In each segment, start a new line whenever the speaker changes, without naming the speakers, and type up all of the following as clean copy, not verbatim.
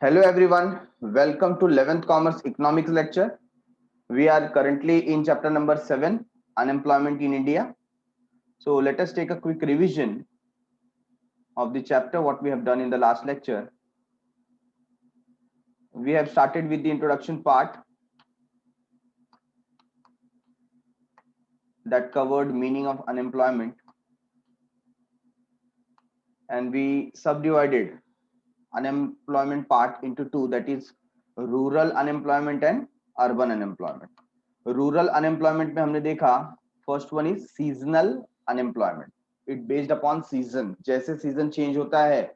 Hello everyone, welcome to 11th Commerce Economics lecture. We are currently in chapter number 7, Unemployment in India. So let us take a quick revision of the chapter, what we have done in the last lecture. We have started with the introduction part that covered meaning of unemployment, and we subdivided unemployment part into two, that is rural unemployment and urban unemployment. Rural unemployment में हमने देखा first one is seasonal unemployment. It based upon season. जैसे season change होता है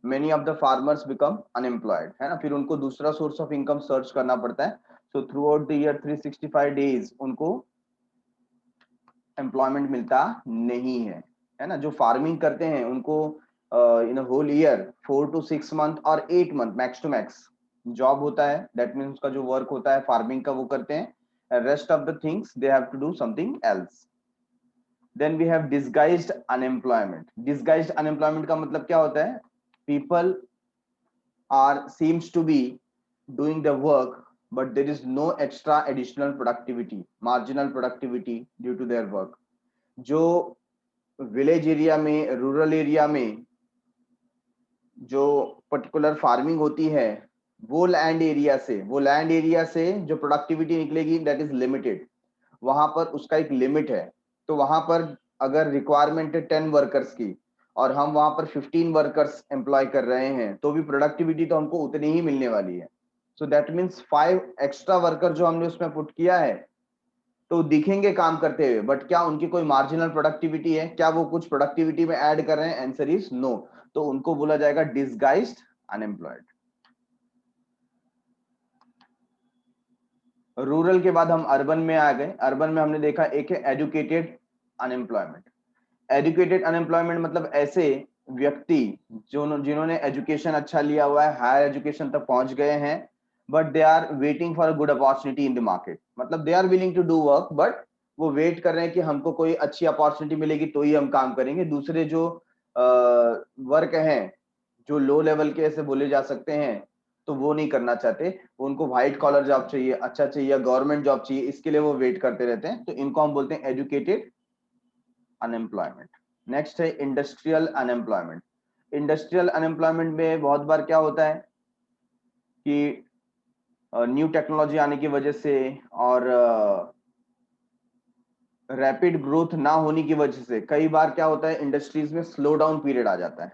many of the farmers become unemployed, है ना. फिर उनको दूसरा सोर्स ऑफ इनकम सर्च करना पड़ता है. So throughout the year 365 days उनको एम्प्लॉयमेंट मिलता नहीं है ना. जो फार्मिंग करते हैं उनको in whole year 4 to 6 month और 8 month max to max job होता है. दैट मीन्स का जो वर्क होता है फार्मिंग का वो करते हैं. Rest of the things they have to do something else. Then we have disguised unemployment. Disguised unemployment का मतलब क्या होता है? People are seems to be doing the work but there is no extra additional productivity, marginal productivity due to their work. जो village area में, rural area में जो particular farming होती है वो लैंड एरिया से जो प्रोडक्टिविटी निकलेगी दैट इज लिमिटेड. वहां पर उसका एक लिमिट है. तो वहां पर अगर रिक्वायरमेंट है 10 वर्कर्स की और हम वहां पर 15 वर्कर्स एम्प्लॉय कर रहे हैं तो भी प्रोडक्टिविटी तो हमको उतनी ही मिलने वाली है. So that means 5 extra worker जो हमने उसमें पुट किया है तो दिखेंगे काम करते हुए, बट क्या उनकी कोई मार्जिनल प्रोडक्टिविटी है? क्या वो कुछ प्रोडक्टिविटी में ऐड कर रहे हैं? Answer is no. तो उनको बोला जाएगा डिसगाइज्ड अनएम्प्लॉयड. रूरल के बाद हम अर्बन में आ गए. अर्बन में हमने देखा एक है एजुकेटेड अनएम्प्लॉयमेंट. एजुकेटेड अनएम्प्लॉयमेंट मतलब ऐसे व्यक्ति जो जिन्होंने एजुकेशन अच्छा लिया हुआ है, हायर एजुकेशन तक पहुंच गए हैं, but they are waiting for a good opportunity in the market. मतलब they are willing to do work but वो वेट कर रहे हैं कि हमको कोई अच्छी अपॉर्चुनिटी मिलेगी तो ही हम काम करेंगे. दूसरे जो वर्क हैं जो लो लेवल के ऐसे बोले जा सकते हैं तो वो नहीं करना चाहते. उनको व्हाइट कॉलर जॉब चाहिए, अच्छा चाहिए, गवर्नमेंट जॉब चाहिए, इसके लिए वो वेट करते रहते हैं. तो इनको हम बोलते हैं एजुकेटेड अनएम्प्लॉयमेंट. नेक्स्ट है इंडस्ट्रियल अनएम्प्लॉयमेंट. इंडस्ट्रियल अनएम्प्लॉयमेंट में बहुत बार क्या होता है कि न्यू टेक्नोलॉजी आने की वजह से और रैपिड ग्रोथ ना होने की वजह से कई बार क्या होता है इंडस्ट्रीज में स्लो डाउन पीरियड आ जाता है.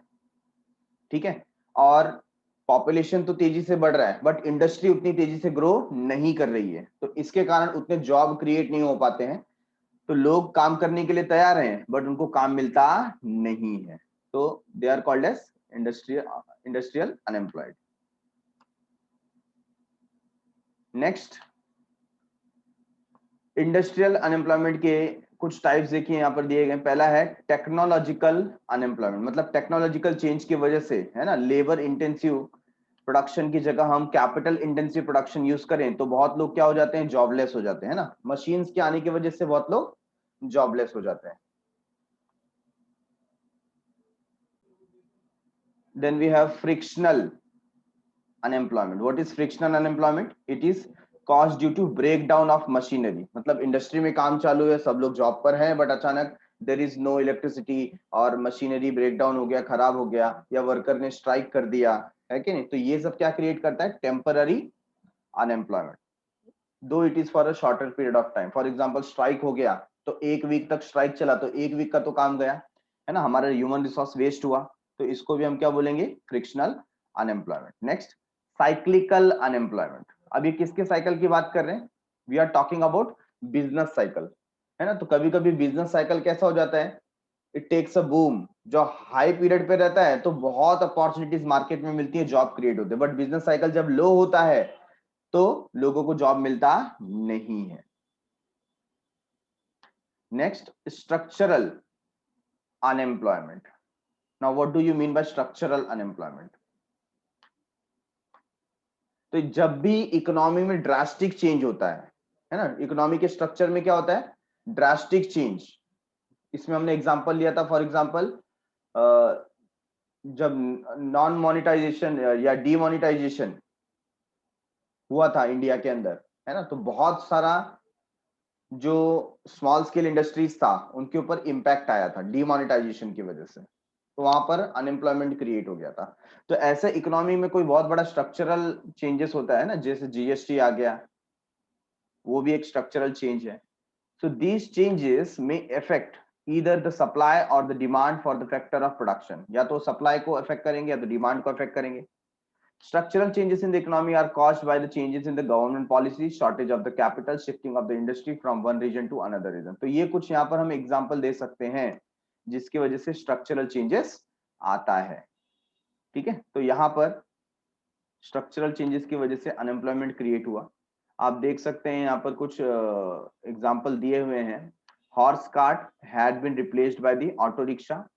ठीक है. और पॉपुलेशन तो तेजी से बढ़ रहा है बट इंडस्ट्री उतनी तेजी से ग्रो नहीं कर रही है. तो इसके कारण उतने जॉब क्रिएट नहीं हो पाते हैं. तो लोग काम करने के लिए तैयार हैं बट उनको काम मिलता नहीं है. तो they are called as industrial unemployed. Next industrial unemployment के कुछ टाइप्स देखिए यहाँ पर दिए गए. पहला है टेक्नोलॉजिकल अनएम्प्लॉयमेंट. मतलब टेक्नोलॉजिकल चेंज की वजह से, है ना, लेबर इंटेंसिव प्रोडक्शन की जगह हम कैपिटल इंटेंसिव प्रोडक्शन यूज करें तो बहुत लोग क्या हो जाते हैं, जॉबलेस हो जाते हैं ना. मशीन्स के आने की वजह से बहुत लोग जॉबलेस हो जाते हैं. Then we have frictional unemployment. What is frictional unemployment? It is caused due to breakdown of machinery. मतलब इंडस्ट्री में काम चालू है, सब लोग जॉब पर हैं बट अचानक देर इज नो इलेक्ट्रिसिटी और मशीनरी ब्रेकडाउन हो गया, खराब हो गया, या वर्कर ने स्ट्राइक कर दिया, है कि नहीं. तो ये सब क्या क्रिएट करता है? Temporary unemployment. Though it is for a shorter period of time. For example strike हो गया तो एक वीक तक स्ट्राइक चला तो एक वीक का तो काम गया, है ना, हमारा ह्यूमन रिसोर्स वेस्ट हुआ. तो इसको भी हम क्या बोलेंगे? Frictional unemployment. Next cyclical unemployment. अभी किसके साइकिल की बात कर रहे हैं? We are talking about business cycle, है ना. तो कभी कभी बिजनेस साइकिल कैसा हो जाता है? It takes a boom. जो हाई पीरियड पे रहता है तो बहुत अपॉर्चुनिटीज मार्केट में मिलती है, जॉब क्रिएट होते हैं. बट बिजनेस साइकिल जब लो होता है तो लोगों को जॉब मिलता नहीं है. Next structural unemployment. Now what do you mean by structural unemployment? तो जब भी इकोनॉमी में ड्रास्टिक चेंज होता है ना, इकोनॉमी के स्ट्रक्चर में क्या होता है? Drastic change. इसमें हमने एग्जांपल लिया था. फॉर एग्जांपल जब नॉन मोनेटाइजेशन या डीमोनेटाइजेशन हुआ था इंडिया के अंदर, है ना, तो बहुत सारा जो स्मॉल स्केल इंडस्ट्रीज था उनके ऊपर इम्पैक्ट आया था डीमोनेटाइजेशन की वजह से, तो वहां पर अनएम्प्लॉयमेंट क्रिएट हो गया था। तो ऐसे इकोनॉमी में कोई बहुत बड़ा स्ट्रक्चरल चेंजेस होता है ना, जैसे जीएसटी आ गया, वो भी एक स्ट्रक्चरल चेंज है। So these changes may affect either the supply or the demand for the factor of production, या तो supply को affect करेंगे या तो demand को affect करेंगे। Structural changes in the economy are caused by the changes in the government policy, shortage of the capital, shifting of the industry from one region to another region। तो ये कुछ यहाँ पर हम एग्जांपल दे सकते हैं जिसकी वजह से स्ट्रक्चरल चेंजेस आता है। ठीक है, तो यहाँ पर स्ट्रक्चरल चेंजेस की वजह से अनएम्प्लॉयमेंट क्रिएट हुआ। आप देख सकते हैं यहाँ पर कुछ एग्जाम्पल दिए हुए हैं। Horse cart had been replaced by the auto rickshaw,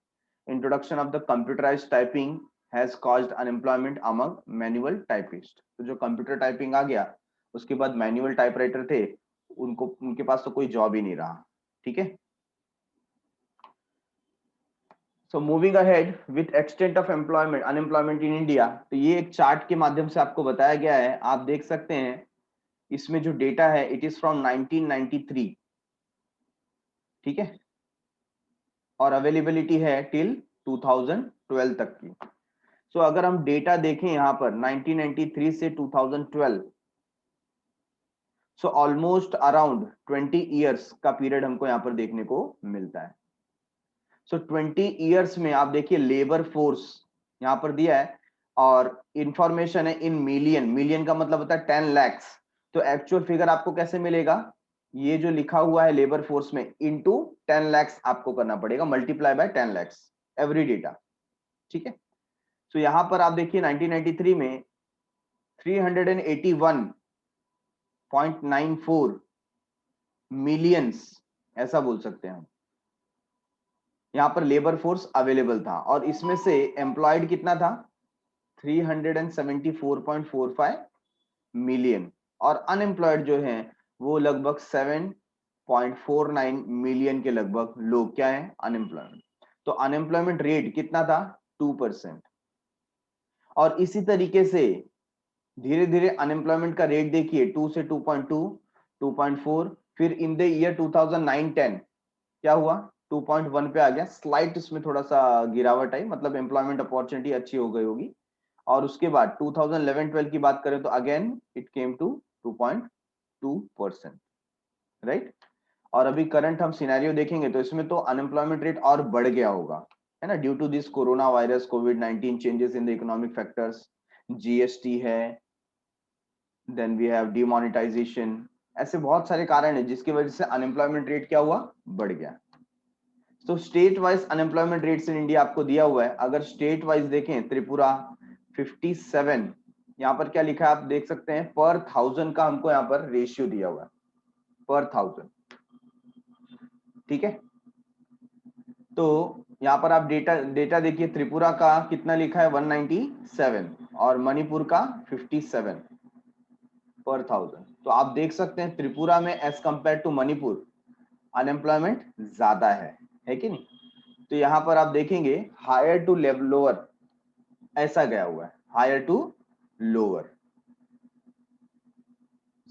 introduction of the computerised typing has caused unemployment among manual typist. तो जो कंप्यूटर टाइपिंग आ गया उसके बाद मैनुअल टाइपराइटर थे, उनके पास तो कोई जॉब ही नहीं रहा। ठीक है, so moving ahead with extent of employment unemployment in India, तो ये एक चार्ट के माध्यम से आपको बताया गया है। आप देख सकते हैं इसमें जो डेटा है इट इज फ्रॉम 1993। ठीक है, और अवेलेबिलिटी है टिल 2012 तक की। सो अगर हम डेटा देखें यहाँ पर 1993 से 2012, सो ऑलमोस्ट अराउंड 20 इयर्स का पीरियड हमको यहाँ पर देखने को मिलता है। सो 20 इयर्स में आप देखिए लेबर फोर्स यहाँ पर दिया है और इंफॉर्मेशन है इन मिलियन, मिलियन का मतलब होता है 10 lakhs। तो एक्चुअल फिगर आपको कैसे मिलेगा, ये जो लिखा हुआ है लेबर फोर्स में इनटू 10 lakhs आपको करना पड़ेगा, multiply by 10 lakhs every data. ठीक है, तो यहां पर आप देखिए 1993 में 381.94 मिलियंस, ऐसा बोल सकते हैं हम, यहाँ पर लेबर फोर्स अवेलेबल था और इसमें से एम्प्लॉयड कितना था 374.45 मिलियन, और अनएम्प्लॉयड जो हैं वो लगभग 7.49 मिलियन के लगभग लोग क्या है अनएम्प्लॉयमेंट। तो अनएम्प्लॉयमेंट रेट कितना था 2%। और इसी तरीके से धीरे धीरे अनएम्प्लॉयमेंट का रेट देखिए 2 से 2.2, 2.4, फिर इन द ईयर 2009-10 क्या हुआ 2.1 पे आ गया। स्लाइट इसमें थोड़ा सा गिरावट आई, मतलब एम्प्लॉयमेंट अपॉर्चुनिटी अच्छी हो गई होगी। और उसके बाद 2011-12 की बात करें तो again it came to 2.2%, right. और अभी करंट हम सिनेरियो देखेंगे तो इसमें तो अनएम्प्लॉयमेंट रेट और बढ़ गया होगा, है ना, due to this corona virus, कोविड-19, changes in the economic factors, GST है, देन वी हैव डिमोनेटाइजेशन, ऐसे बहुत सारे कारण है जिसकी वजह से अनएम्प्लॉयमेंट रेट क्या हुआ बढ़ गया। तो state wise unemployment rates in India आपको दिया हुआ है। अगर स्टेट वाइज देखें त्रिपुरा 57, यहाँ पर क्या लिखा है आप देख सकते हैं, पर 1000 का हमको यहाँ पर रेशियो दिया हुआ है, पर 1000। ठीक है, तो यहाँ पर आप डेटा देखिए, त्रिपुरा का कितना लिखा है 197 और मणिपुर का 57 पर 1000। तो आप देख सकते हैं त्रिपुरा में as compare to Manipur unemployment ज्यादा है कि नहीं। तो यहाँ पर आप देखेंगे हायर टू लोअर ऐसा गया हुआ है, हायर टू लोअर।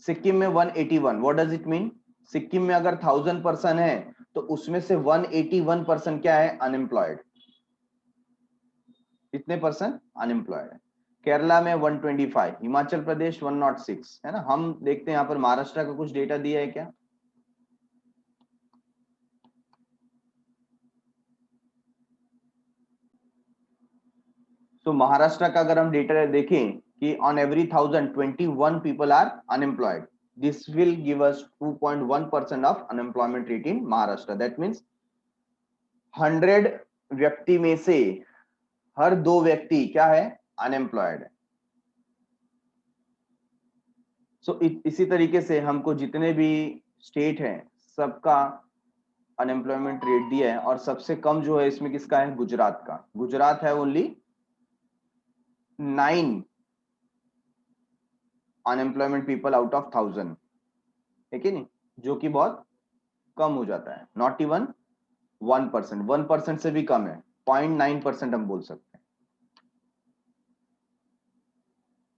सिक्किम में 181, what does it mean, Sikkim में अगर 1000% है तो उसमें से 181% क्या है अनएम्प्लॉयड, कितने परसेंट अनएम्प्लॉयड है। केरला में 125, हिमाचल प्रदेश 106, है ना। हम देखते हैं यहाँ पर महाराष्ट्र का कुछ डेटा दिया है क्या, तो महाराष्ट्र का अगर हम डेटा देखें कि on every 1000 21 people are unemployed, this will give us 2.1% of unemployment rate in Maharashtra. That means 100 व्यक्ति में से हर 2 व्यक्ति क्या है अनएम्प्लॉयड है। सो इसी तरीके से हमको जितने भी स्टेट हैं सबका अनएम्प्लॉयमेंट रेट दिया है, और सबसे कम जो है इसमें किसका है गुजरात का। गुजरात है only 9 unemployment people out of 1000, है कि नहीं, जो कि बहुत कम हो जाता है, नॉट इवन 1%, 1% से भी कम है, 0.9% हम बोल सकते हैं।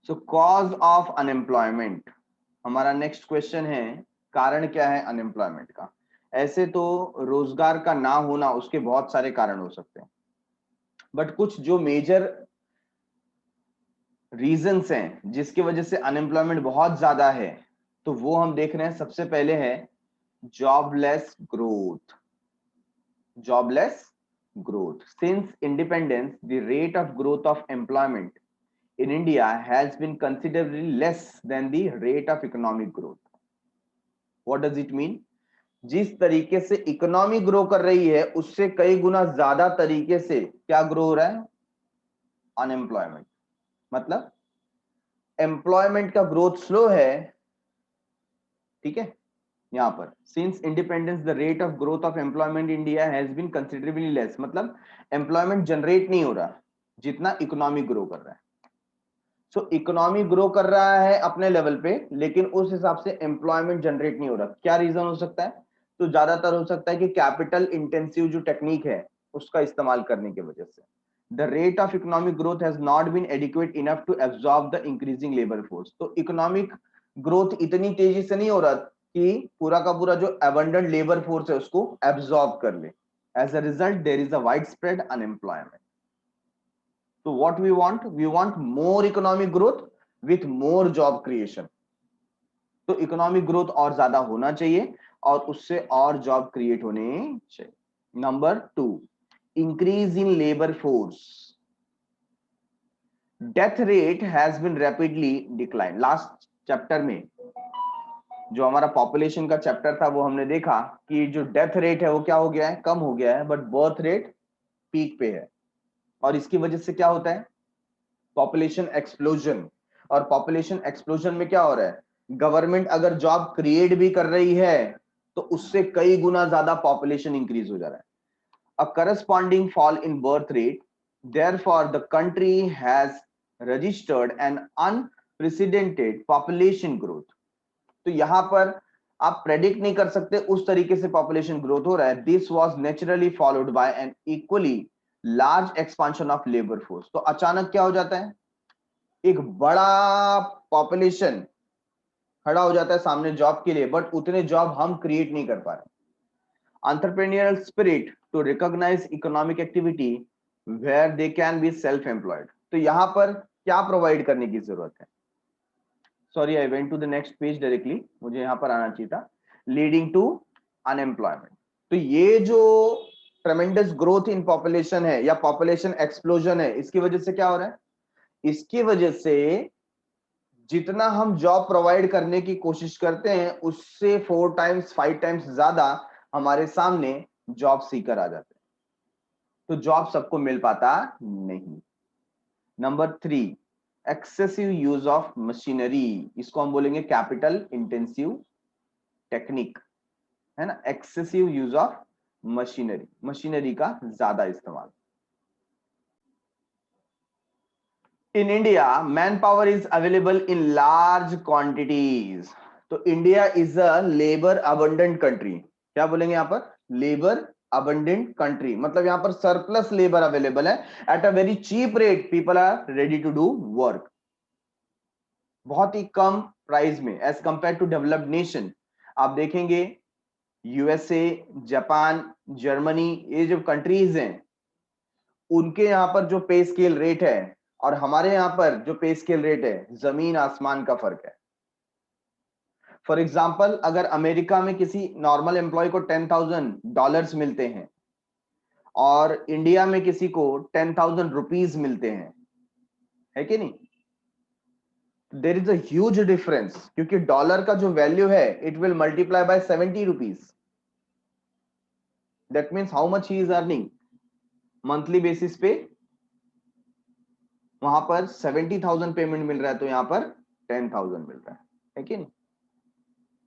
सो कॉज ऑफ अनएम्प्लॉयमेंट, हमारा नेक्स्ट क्वेश्चन है, कारण क्या है अनएम्प्लॉयमेंट का। ऐसे तो रोजगार का ना होना उसके बहुत सारे कारण हो सकते हैं, बट कुछ जो मेजर रीजंस हैं जिसकी वजह से अनएम्प्लॉयमेंट बहुत ज्यादा है, तो वो हम देख रहे हैं। सबसे पहले है jobless growth. Jobless growth. Since independence, the rate of growth of employment in India has been considerably less than the rate of economic growth. What does it mean? जिस तरीके से इकोनॉमी ग्रो कर रही है उससे कई गुना ज्यादा तरीके से क्या ग्रो हो रहा है? अनएम्प्लॉयमेंट। मतलब एम्प्लॉयमेंट का ग्रोथ स्लो है, ठीक है। यहां पर since independence the rate of growth of employment India has been considerably less, मतलब एम्प्लॉयमेंट जनरेट नहीं हो रहा जितना इकोनॉमी ग्रो कर रहा है। सो इकोनॉमी ग्रो कर रहा है अपने लेवल पे, लेकिन उस हिसाब से एम्प्लॉयमेंट जनरेट नहीं हो रहा। क्या रीजन हो सकता है? तो ज्यादातर हो सकता है कि कैपिटल इंटेंसिव जो टेक्निक है उसका इस्तेमाल करने की वजह से the rate of economic growth has not been adequate enough to absorb the increasing labour force. तो इकोनॉमिक ग्रोथ इतनी तेजी से नहीं हो रहा कि पूरा का पूरा जो अबंडेंट लेबर फोर्स है उसको एब्जॉर्ब कर ले। As a result there is a wide spread unemployment. So what we want? We want more economic growth with more job creation. तो इकोनॉमिक ग्रोथ और ज्यादा होना चाहिए और उससे और जॉब क्रिएट होने चाहिए। Number 2, increase in labour force. Death rate has been rapidly decline. Last chapter में जो हमारा पॉपुलेशन का चैप्टर था वो हमने देखा कि जो डेथ रेट है वो क्या हो गया है? कम हो गया है, बट बर्थ रेट पीक पे है। और इसकी वजह से क्या होता है? Population explosion. और पॉपुलेशन एक्सप्लोजन में क्या हो रहा है? गवर्नमेंट अगर जॉब क्रिएट भी कर रही है तो उससे कई गुना ज्यादा पॉपुलेशन इंक्रीज हो जा रहा है। A corresponding fall in birth rate, therefore the country has registered an unprecedented population growth. तो यहां पर आप प्रेडिक्ट नहीं कर सकते उस तरीके से पॉपुलेशन ग्रोथ हो रहा है। This was naturally followed by N equally large expansion of labour force. तो अचानक क्या हो जाता है? एक बड़ा पॉपुलेशन खड़ा हो जाता है सामने जॉब के लिए, बट उतने जॉब हम क्रिएट नहीं कर पा रहे। Entrepreneurial spirit to recognise economic activity where they can be self employed. तो यहां पर क्या प्रोवाइड करने की जरूरत है? Sorry, I went to the next page directly, मुझे यहां पर आना चाहिए था। Leading to unemployment. तो ये जो ट्रेमेंडस ग्रोथ इन पॉपुलेशन है या पॉपुलेशन एक्सप्लोजन है, इसकी वजह से क्या हो रहा है? इसकी वजह से जितना हम जॉब प्रोवाइड करने की कोशिश करते हैं उससे 4 टाइम्स 5 टाइम्स ज्यादा हमारे सामने जॉब सीकर आ जाते हैं। तो जॉब सबको मिल पाता नहीं। Number 3, excessive use of machinery. इसको हम बोलेंगे कैपिटल इंटेंसिव टेक्निक, है ना। Excessive use of machinery, machinery का ज्यादा इस्तेमाल। In India, manpower is available in large quantities. तो India is a labour abundant country. क्या बोलेंगे यहां पर? लेबर अबंडेंट कंट्री, मतलब यहां पर सरप्लस लेबर अवेलेबल है। At a very cheap rate people are ready to do work. बहुत ही कम प्राइस में as compare to developed nation. आप देखेंगे यूएसए, जापान, जर्मनी, ये जो कंट्रीज हैं उनके यहां पर जो पे स्केल रेट है और हमारे यहां पर जो पे स्केल रेट है, जमीन आसमान का फर्क है। फॉर एग्जाम्पल, अगर अमेरिका में किसी नॉर्मल एम्प्लॉय को $10,000 मिलते हैं और इंडिया में किसी को 10,000 रुपीज मिलते हैं, है कि नहीं? There is a huge difference, क्योंकि डॉलर का जो वैल्यू है it will multiply by 70 rupees. That means how much he is earning monthly basis पे। वहां पर 70,000 पेमेंट मिल रहा है तो यहां पर 10,000 मिल रहा है कि नहीं?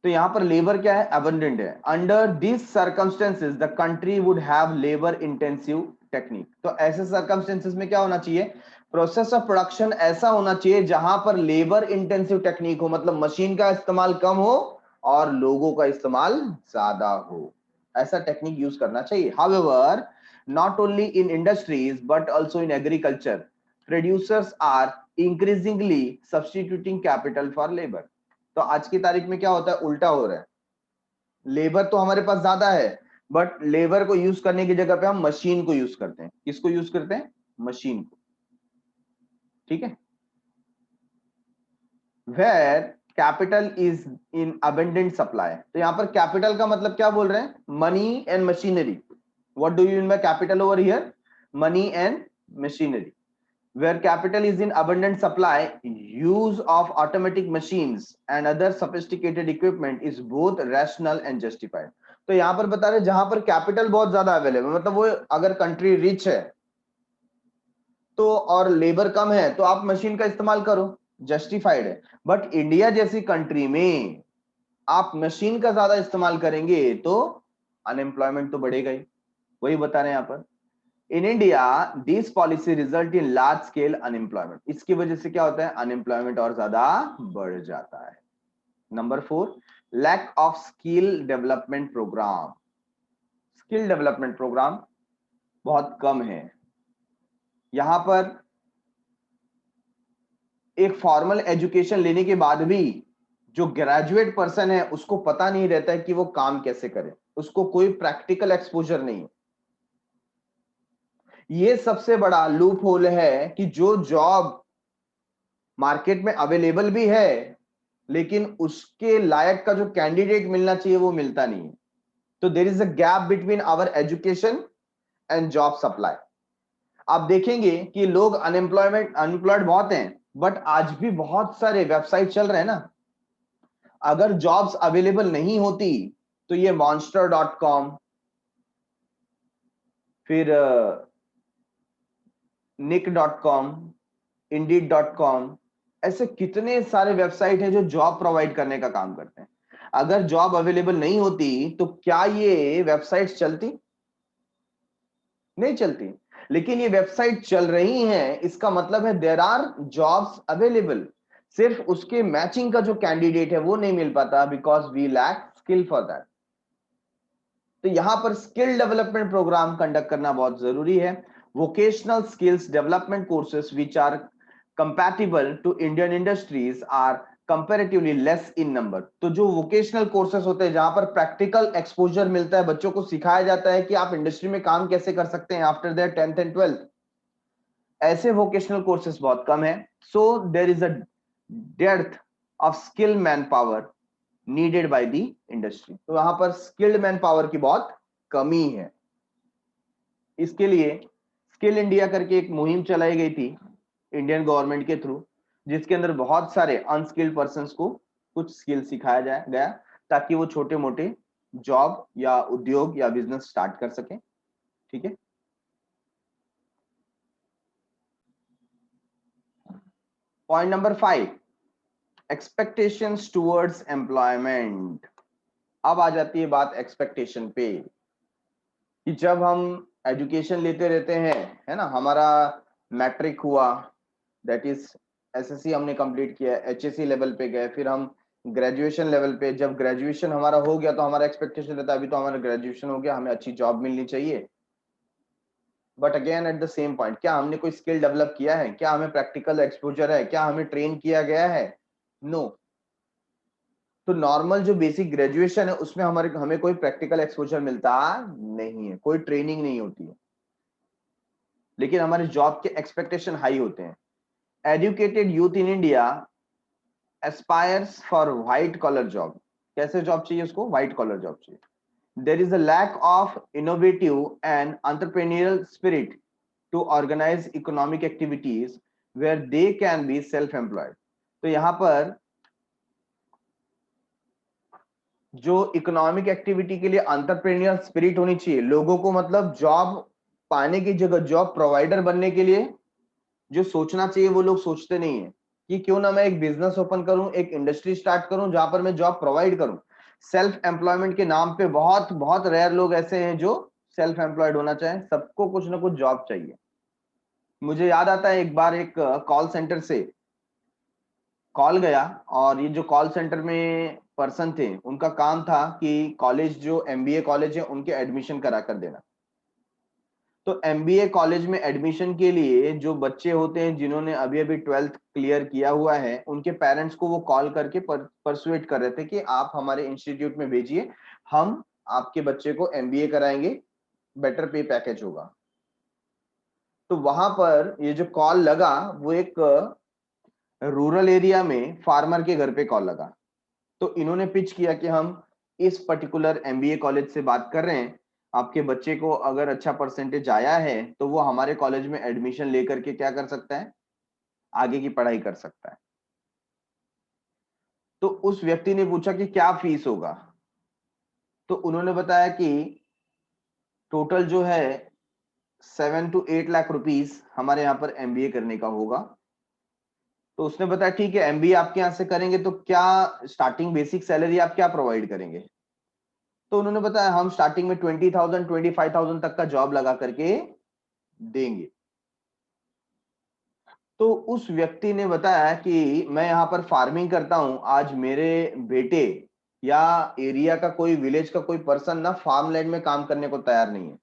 तो यहां पर लेबर क्या है? अबंडेंट है। Under this circumstances the country would have labour intensive technique. तो ऐसे सर्कमस्टेंसेस में क्या होना चाहिए? प्रोसेस ऑफ प्रोडक्शन ऐसा होना चाहिए जहां पर लेबर इंटेंसिव टेक्निक हो, मतलब मशीन का इस्तेमाल कम हो और लोगों का इस्तेमाल ज्यादा हो। ऐसा टेक्निक यूज करना चाहिए। However, not only in industries but also in agriculture, producers are increasingly substituting capital for labour. तो आज की तारीख में क्या होता है, उल्टा हो रहा है। लेबर तो हमारे पास ज्यादा है, बट लेबर को यूज करने की जगह पे हम मशीन को यूज करते हैं। किसको यूज करते हैं, मशीन को। ठीक है, where capital is in abundant supply. तो यहां पर कैपिटल का मतलब क्या बोल रहे हैं, money and machinery. What do you mean by capital over here, money and machinery. Where capital is in abundant supply, use of automatic machines and other sophisticated equipment is both rational and justified। तो यहां पर बता रहे जहां पर capital बहुत ज्यादा available, मतलब वो अगर कंट्री रिच है तो और लेबर कम है तो आप मशीन का इस्तेमाल करो, जस्टिफाइड है। बट इंडिया जैसी कंट्री में आप मशीन का ज्यादा इस्तेमाल करेंगे तो अनएम्प्लॉयमेंट तो बढ़ेगा ही। वही बता रहे हैं यहां पर, in India this policy result in large scale unemployment. इसकी वजह से क्या होता है, अनएम्प्लॉयमेंट और ज्यादा बढ़ जाता है। Number 4, lack of skill development programme. Skill development programme बहुत कम है। यहां पर एक फॉर्मल एजुकेशन लेने के बाद भी जो ग्रेजुएट पर्सन है उसको पता नहीं रहता है कि वो काम कैसे करे, उसको कोई प्रैक्टिकल एक्सपोजर नहीं है। ये सबसे बड़ा लूप होल है कि जो जॉब मार्केट में अवेलेबल भी है लेकिन उसके लायक का जो कैंडिडेट मिलना चाहिए वो मिलता नहीं है। तो there is a gap between our education and job supply. आप देखेंगे कि लोग अनएम्प्लॉयड बहुत हैं, बट आज भी बहुत सारे वेबसाइट चल रहे हैं ना। अगर जॉब्स अवेलेबल नहीं होती तो ये monster.com, फिर nick.com, indeed.com, ऐसे कितने सारे वेबसाइट हैं जो जॉब प्रोवाइड करने का काम करते हैं। अगर जॉब अवेलेबल नहीं होती तो क्या ये वेबसाइट्स चलती, नहीं चलती। लेकिन ये वेबसाइट चल रही हैं, इसका मतलब है देयर आर जॉब्स अवेलेबल। सिर्फ उसके मैचिंग का जो कैंडिडेट है वो नहीं मिल पाता because we lack skill for that. तो यहां पर स्किल डेवलपमेंट प्रोग्राम कंडक्ट करना बहुत जरूरी है। Vocational skills development courses which are compatible to Indian industries are comparatively less in number. तो जो वोकेशनल कोर्सेज होते हैं जहां पर प्रैक्टिकल एक्सपोजर मिलता है, बच्चों को सिखाया जाता है कि आप इंडस्ट्री में काम कैसे कर सकते हैं after their 10th and 12th, ऐसे वोकेशनल कोर्सेज बहुत कम है। So there is a depth of skill man power needed by the industry. तो यहां पर स्किल्ड मैन पावर की बहुत कमी है। इसके लिए स्किल इंडिया करके एक मुहिम चलाई गई थी इंडियन गवर्नमेंट के थ्रू, जिसके अंदर बहुत सारे अनस्किल्ड पर्संस को कुछ स्किल सिखाया गया ताकि वो छोटे मोटे जॉब या उद्योग या बिजनेस स्टार्ट कर सके। ठीक है, point number 5, expectations towards employment. अब आ जाती है बात एक्सपेक्टेशन पे कि जब हम एजुकेशन लेते रहते हैं, है ना, हमारा मैट्रिक हुआ, दैट इज एसएससी हमने कंप्लीट किया, एचएससी लेवल पे गए, फिर हम ग्रेजुएशन लेवल पे, जब ग्रेजुएशन हमारा हो गया तो हमारा एक्सपेक्टेशन रहता है अभी तो हमारा ग्रेजुएशन हो गया, हमें अच्छी जॉब मिलनी चाहिए। But again at the same point, क्या हमने कोई स्किल डेवलप किया है, क्या हमें प्रैक्टिकल एक्सपोजर है, क्या हमें ट्रेन किया गया है? नो। तो नॉर्मल जो बेसिक ग्रेजुएशन है उसमें हमें कोई प्रैक्टिकल एक्सपोजर मिलता नहीं है, कोई ट्रेनिंग नहीं होती है, लेकिन हमारे जॉब के एक्सपेक्टेशन हाई होते हैं। Educated youth in India aspires for white collar job. कैसे जॉब चाहिए उसको, व्हाइट कॉलर जॉब चाहिए। There is a lack of innovative and entrepreneurial spirit to organise economic activities where they can be self employed. तो यहां पर जो economic activity के लिए एंटरप्रेन्योर स्पिरिट होनी चाहिए लोगों को, मतलब जॉब पाने की जगह जॉब प्रोवाइडर बनने के लिए जो सोचना चाहिए वो लोग सोचते नहीं है कि क्यों ना मैं एक बिजनेस ओपन करूं, एक इंडस्ट्री स्टार्ट करूं जहां पर मैं जॉब प्रोवाइड करूं। सेल्फ एम्प्लॉयमेंट के नाम पे बहुत बहुत रेयर लोग ऐसे हैं जो सेल्फ एम्प्लॉयड होना चाहें, सबको कुछ ना कुछ जॉब चाहिए। मुझे याद आता है एक बार एक कॉल सेंटर से कॉल गया, और ये जो कॉल सेंटर में पर्सन थे उनका काम था कि कॉलेज जो एमबीए कॉलेज है उनके एडमिशन करा कर देना। तो एमबीए कॉलेज में एडमिशन के लिए जो बच्चे होते हैं जिन्होंने अभी अभी 12th क्लियर किया हुआ है, उनके पेरेंट्स को वो कॉल करके परसुएट कर रहे थे कि आप हमारे इंस्टीट्यूट में भेजिए, हम आपके बच्चे को एमबीए कराएंगे, बेटर पे पैकेज होगा। तो वहां पर ये जो कॉल लगा वो एक रूरल एरिया में फार्मर के घर पे कॉल लगा। तो इन्होंने पिच किया कि हम इस पर्टिकुलर एमबीए कॉलेज से बात कर रहे हैं, आपके बच्चे को अगर अच्छा परसेंटेज आया है तो वो हमारे कॉलेज में एडमिशन लेकर के क्या कर सकता है, आगे की पढ़ाई कर सकता है। तो उस व्यक्ति ने पूछा कि क्या फीस होगा, तो उन्होंने बताया कि टोटल जो है 7 to 8 लाख रुपीस हमारे यहाँ पर एमबीए करने का होगा। तो उसने बताया ठीक है, एमबीए आपके यहाँ से करेंगे तो क्या स्टार्टिंग बेसिक सैलरी आप क्या प्रोवाइड करेंगे। तो उन्होंने बताया हम स्टार्टिंग में 20,000 25,000 तक का जॉब लगा करके देंगे। तो उस व्यक्ति ने बताया कि मैं यहाँ पर फार्मिंग करता हूं, आज मेरे बेटे या एरिया का कोई विलेज का कोई पर्सन ना फार्म लैंड में काम करने को तैयार नहीं है,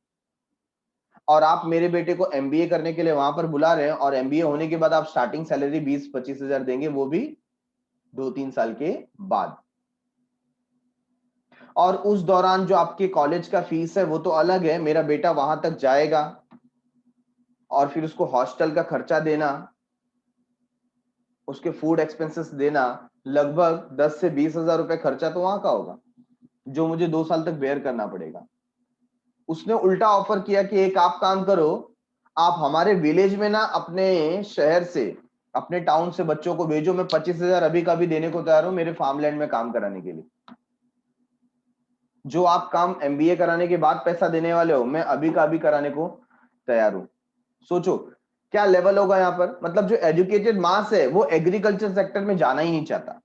और आप मेरे बेटे को एमबीए करने के लिए वहां पर बुला रहे हैं, और एमबीए होने के बाद आप स्टार्टिंग सैलरी 20-25 हजार देंगे, वो भी 2-3 साल के बाद। और उस दौरान जो आपके कॉलेज का फीस है वो तो अलग है, मेरा बेटा वहां तक जाएगा और फिर उसको हॉस्टल का खर्चा देना, उसके फूड एक्सपेंसेस देना, लगभग 10 से 20 हजार रुपए खर्चा तो वहां का होगा जो मुझे 2 साल तक बेयर करना पड़ेगा। उसने उल्टा ऑफर किया कि एक आप काम करो, आप हमारे विलेज में ना अपने शहर से, अपने टाउन से बच्चों को भेजो, मैं 25 हजार अभी का भी देने को तैयार हूं मेरे फार्मलैंड में काम कराने के लिए। जो आप काम एमबीए कराने के बाद पैसा देने वाले हो, मैं अभी का अभी कराने को तैयार हूं। सोचो क्या लेवल होगा यहाँ पर, मतलब जो एजुकेटेड मास है वो एग्रीकल्चर सेक्टर में जाना ही नहीं चाहता,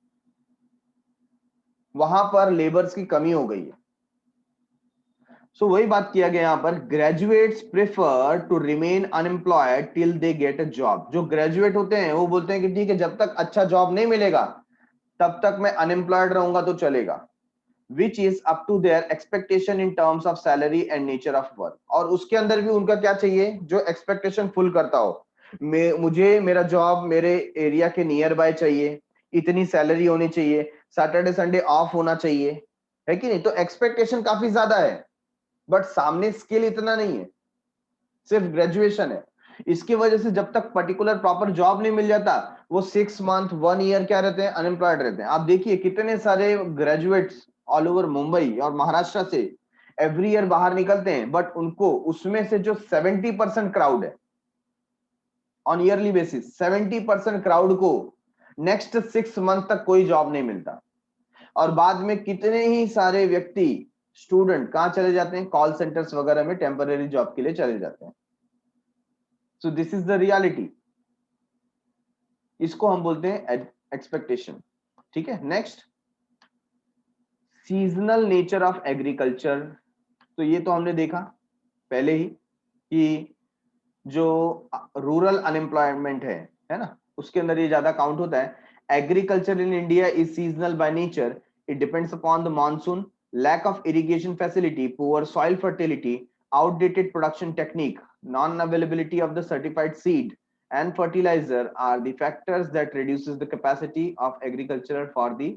वहां पर लेबर्स की कमी हो गई है। सो वही बात किया गया यहाँ पर, graduates prefer to remain unemployed till they get a job. जो ग्रेजुएट होते हैं वो बोलते हैं कि ठीक है, जब तक अच्छा जॉब नहीं मिलेगा तब तक मैं अनएम्प्लॉयड रहूंगा तो चलेगा, which is up to their expectation in terms of salary and nature of work. और उसके अंदर भी उनका क्या चाहिए, जो एक्सपेक्टेशन फुल करता हो, मुझे मेरा जॉब मेरे एरिया के नियर बाय चाहिए, इतनी सैलरी होनी चाहिए, सैटरडे संडे ऑफ होना चाहिए, है कि नहीं। तो एक्सपेक्टेशन काफी ज्यादा है, बट सामने स्किल इतना नहीं है, सिर्फ ग्रेजुएशन है। इसकी वजह से जब तक पर्टिकुलर प्रॉपर जॉब नहीं मिल जाता, वो 6 मंथ 1 ईयर क्या रहते हैं, अनएम्प्लॉयड रहते हैं। आप देखिए कितने सारे ग्रेजुएट्स ऑल ओवर मुंबई और महाराष्ट्र से एवरी ईयर बाहर निकलते हैं, बट उनको उसमें से जो 70% क्राउड है ऑन ईयरली बेसिस, 70% क्राउड को नेक्स्ट 6 मंथ तक कोई जॉब नहीं मिलता। और बाद में कितने ही सारे व्यक्ति स्टूडेंट कहां चले जाते हैं, कॉल सेंटर्स वगैरह में टेम्पररी जॉब के लिए चले जाते हैं। So this is the reality, इसको हम बोलते हैं एक्सपेक्टेशन। ठीक है, next, seasonal nature of agriculture. तो ये तो हमने देखा पहले ही कि जो रूरल अनएम्प्लॉयमेंट है ना, उसके अंदर ये ज्यादा काउंट होता है। Agriculture in India is seasonal by nature, it depends upon the monsoon, lack of irrigation facility, poor soil fertility, outdated production technique, non-availability of the certified seed and fertilizer are the factors that reduces the capacity of agriculture for the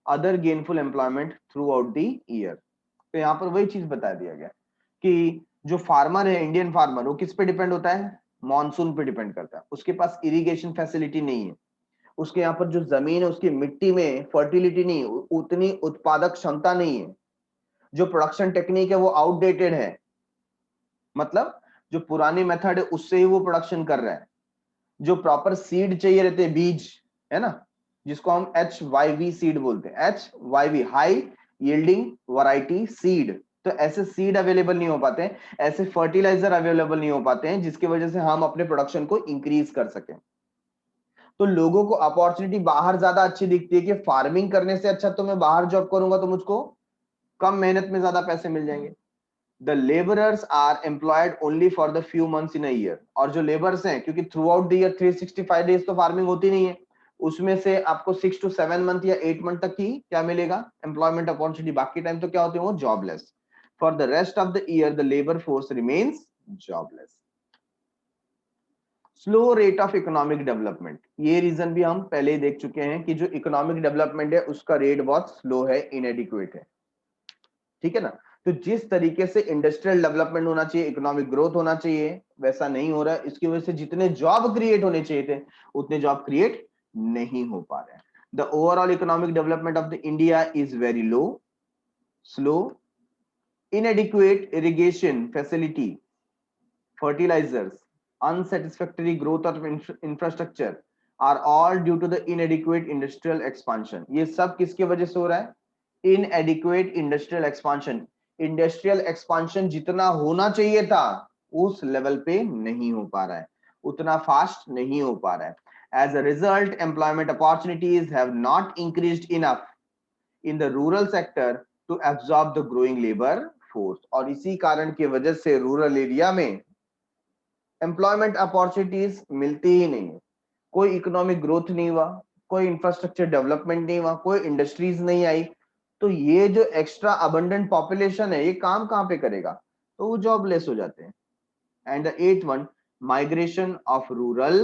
other gainful employment throughout the year। तो यहाँ पर वही चीज बता दिया गया कि जो फार्मर है, इंडियन फार्मर, वो किस पे डिपेंड होता है, मॉनसून पे डिपेंड करता है। उसके पास इरिगेशन फैसिलिटी नहीं है, उसके यहाँ पर जो जमीन है उसकी मिट्टी में फर्टिलिटी नहीं, उतनी उत्पादक क्षमता नहीं है, जो प्रोडक्शन टेक्निक है वो आउटडेटेड है, मतलब जो पुरानी मेथड है उससे ही वो प्रोडक्शन कर रहा है। जो प्रॉपर सीड चाहिए रहते हैं, बीज, है ना, जिसको हम HYV सीड बोलते हैं, HYV high yielding variety seed. तो ऐसे सीड अवेलेबल नहीं हो पाते हैं, ऐसे फर्टिलाइजर अवेलेबल नहीं हो पाते हैं जिसकी वजह से हम अपने प्रोडक्शन को इंक्रीज कर सकें। तो लोगों को अपॉर्चुनिटी बाहर ज्यादा अच्छी दिखती है कि फार्मिंग करने से अच्छा तो मैं बाहर जॉब करूंगा तो मुझको कम मेहनत में ज्यादा पैसे मिल जाएंगे। The labourers are employed only for the few months in a year. और जो लेबर्स हैं, क्योंकि throughout the year 365 days तो फार्मिंग होती नहीं है, उसमें से आपको 6 to 7 मंथ या 8 मंथ तक ही क्या मिलेगा, एम्प्लॉयमेंट अपॉर्चुनिटी, बाकी टाइम तो क्या होते हैं वो jobless. For the rest of the year the labour force remains jobless. Slow rate of economic development, ये रीजन भी हम पहले ही देख चुके हैं कि जो इकोनॉमिक डेवलपमेंट है उसका रेट बहुत स्लो है, इनएडिक्वेट है, ठीक है ना। तो जिस तरीके से इंडस्ट्रियल डेवलपमेंट होना चाहिए, इकोनॉमिक ग्रोथ होना चाहिए, वैसा नहीं हो रहा है। इसकी वजह से जितने जॉब क्रिएट होने चाहिए थे उतने जॉब क्रिएट नहीं हो पा रहे हैं। The overall economic development of the India is very low, slow, inadequate irrigation facility, fertilizers, unsatisfactory growth of infrastructure are all due to the inadequate industrial expansion। ये सब किसकी वजह से हो रहा है? Inadequate industrial expansion। Industrial expansion जितना होना चाहिए था उस लेवल पे नहीं हो पा रहा है, उतना फास्ट नहीं हो पा रहा है। As a result, employment opportunities have not increased enough in the rural sector to absorb the growing labor force। और इसी कारण की वजह से रूरल एरिया में एम्प्लॉयमेंट अपॉर्चुनिटीज मिलती ही नहीं है, कोई इकोनॉमिक ग्रोथ नहीं हुआ, कोई इंफ्रास्ट्रक्चर डेवलपमेंट नहीं हुआ, कोई इंडस्ट्रीज नहीं आई। तो ये जो एक्स्ट्रा अबंडेंट पॉपुलेशन है ये काम कहाँ पे करेगा? तो वो जॉबलेस हो जाते हैं। And the eighth one, migration of rural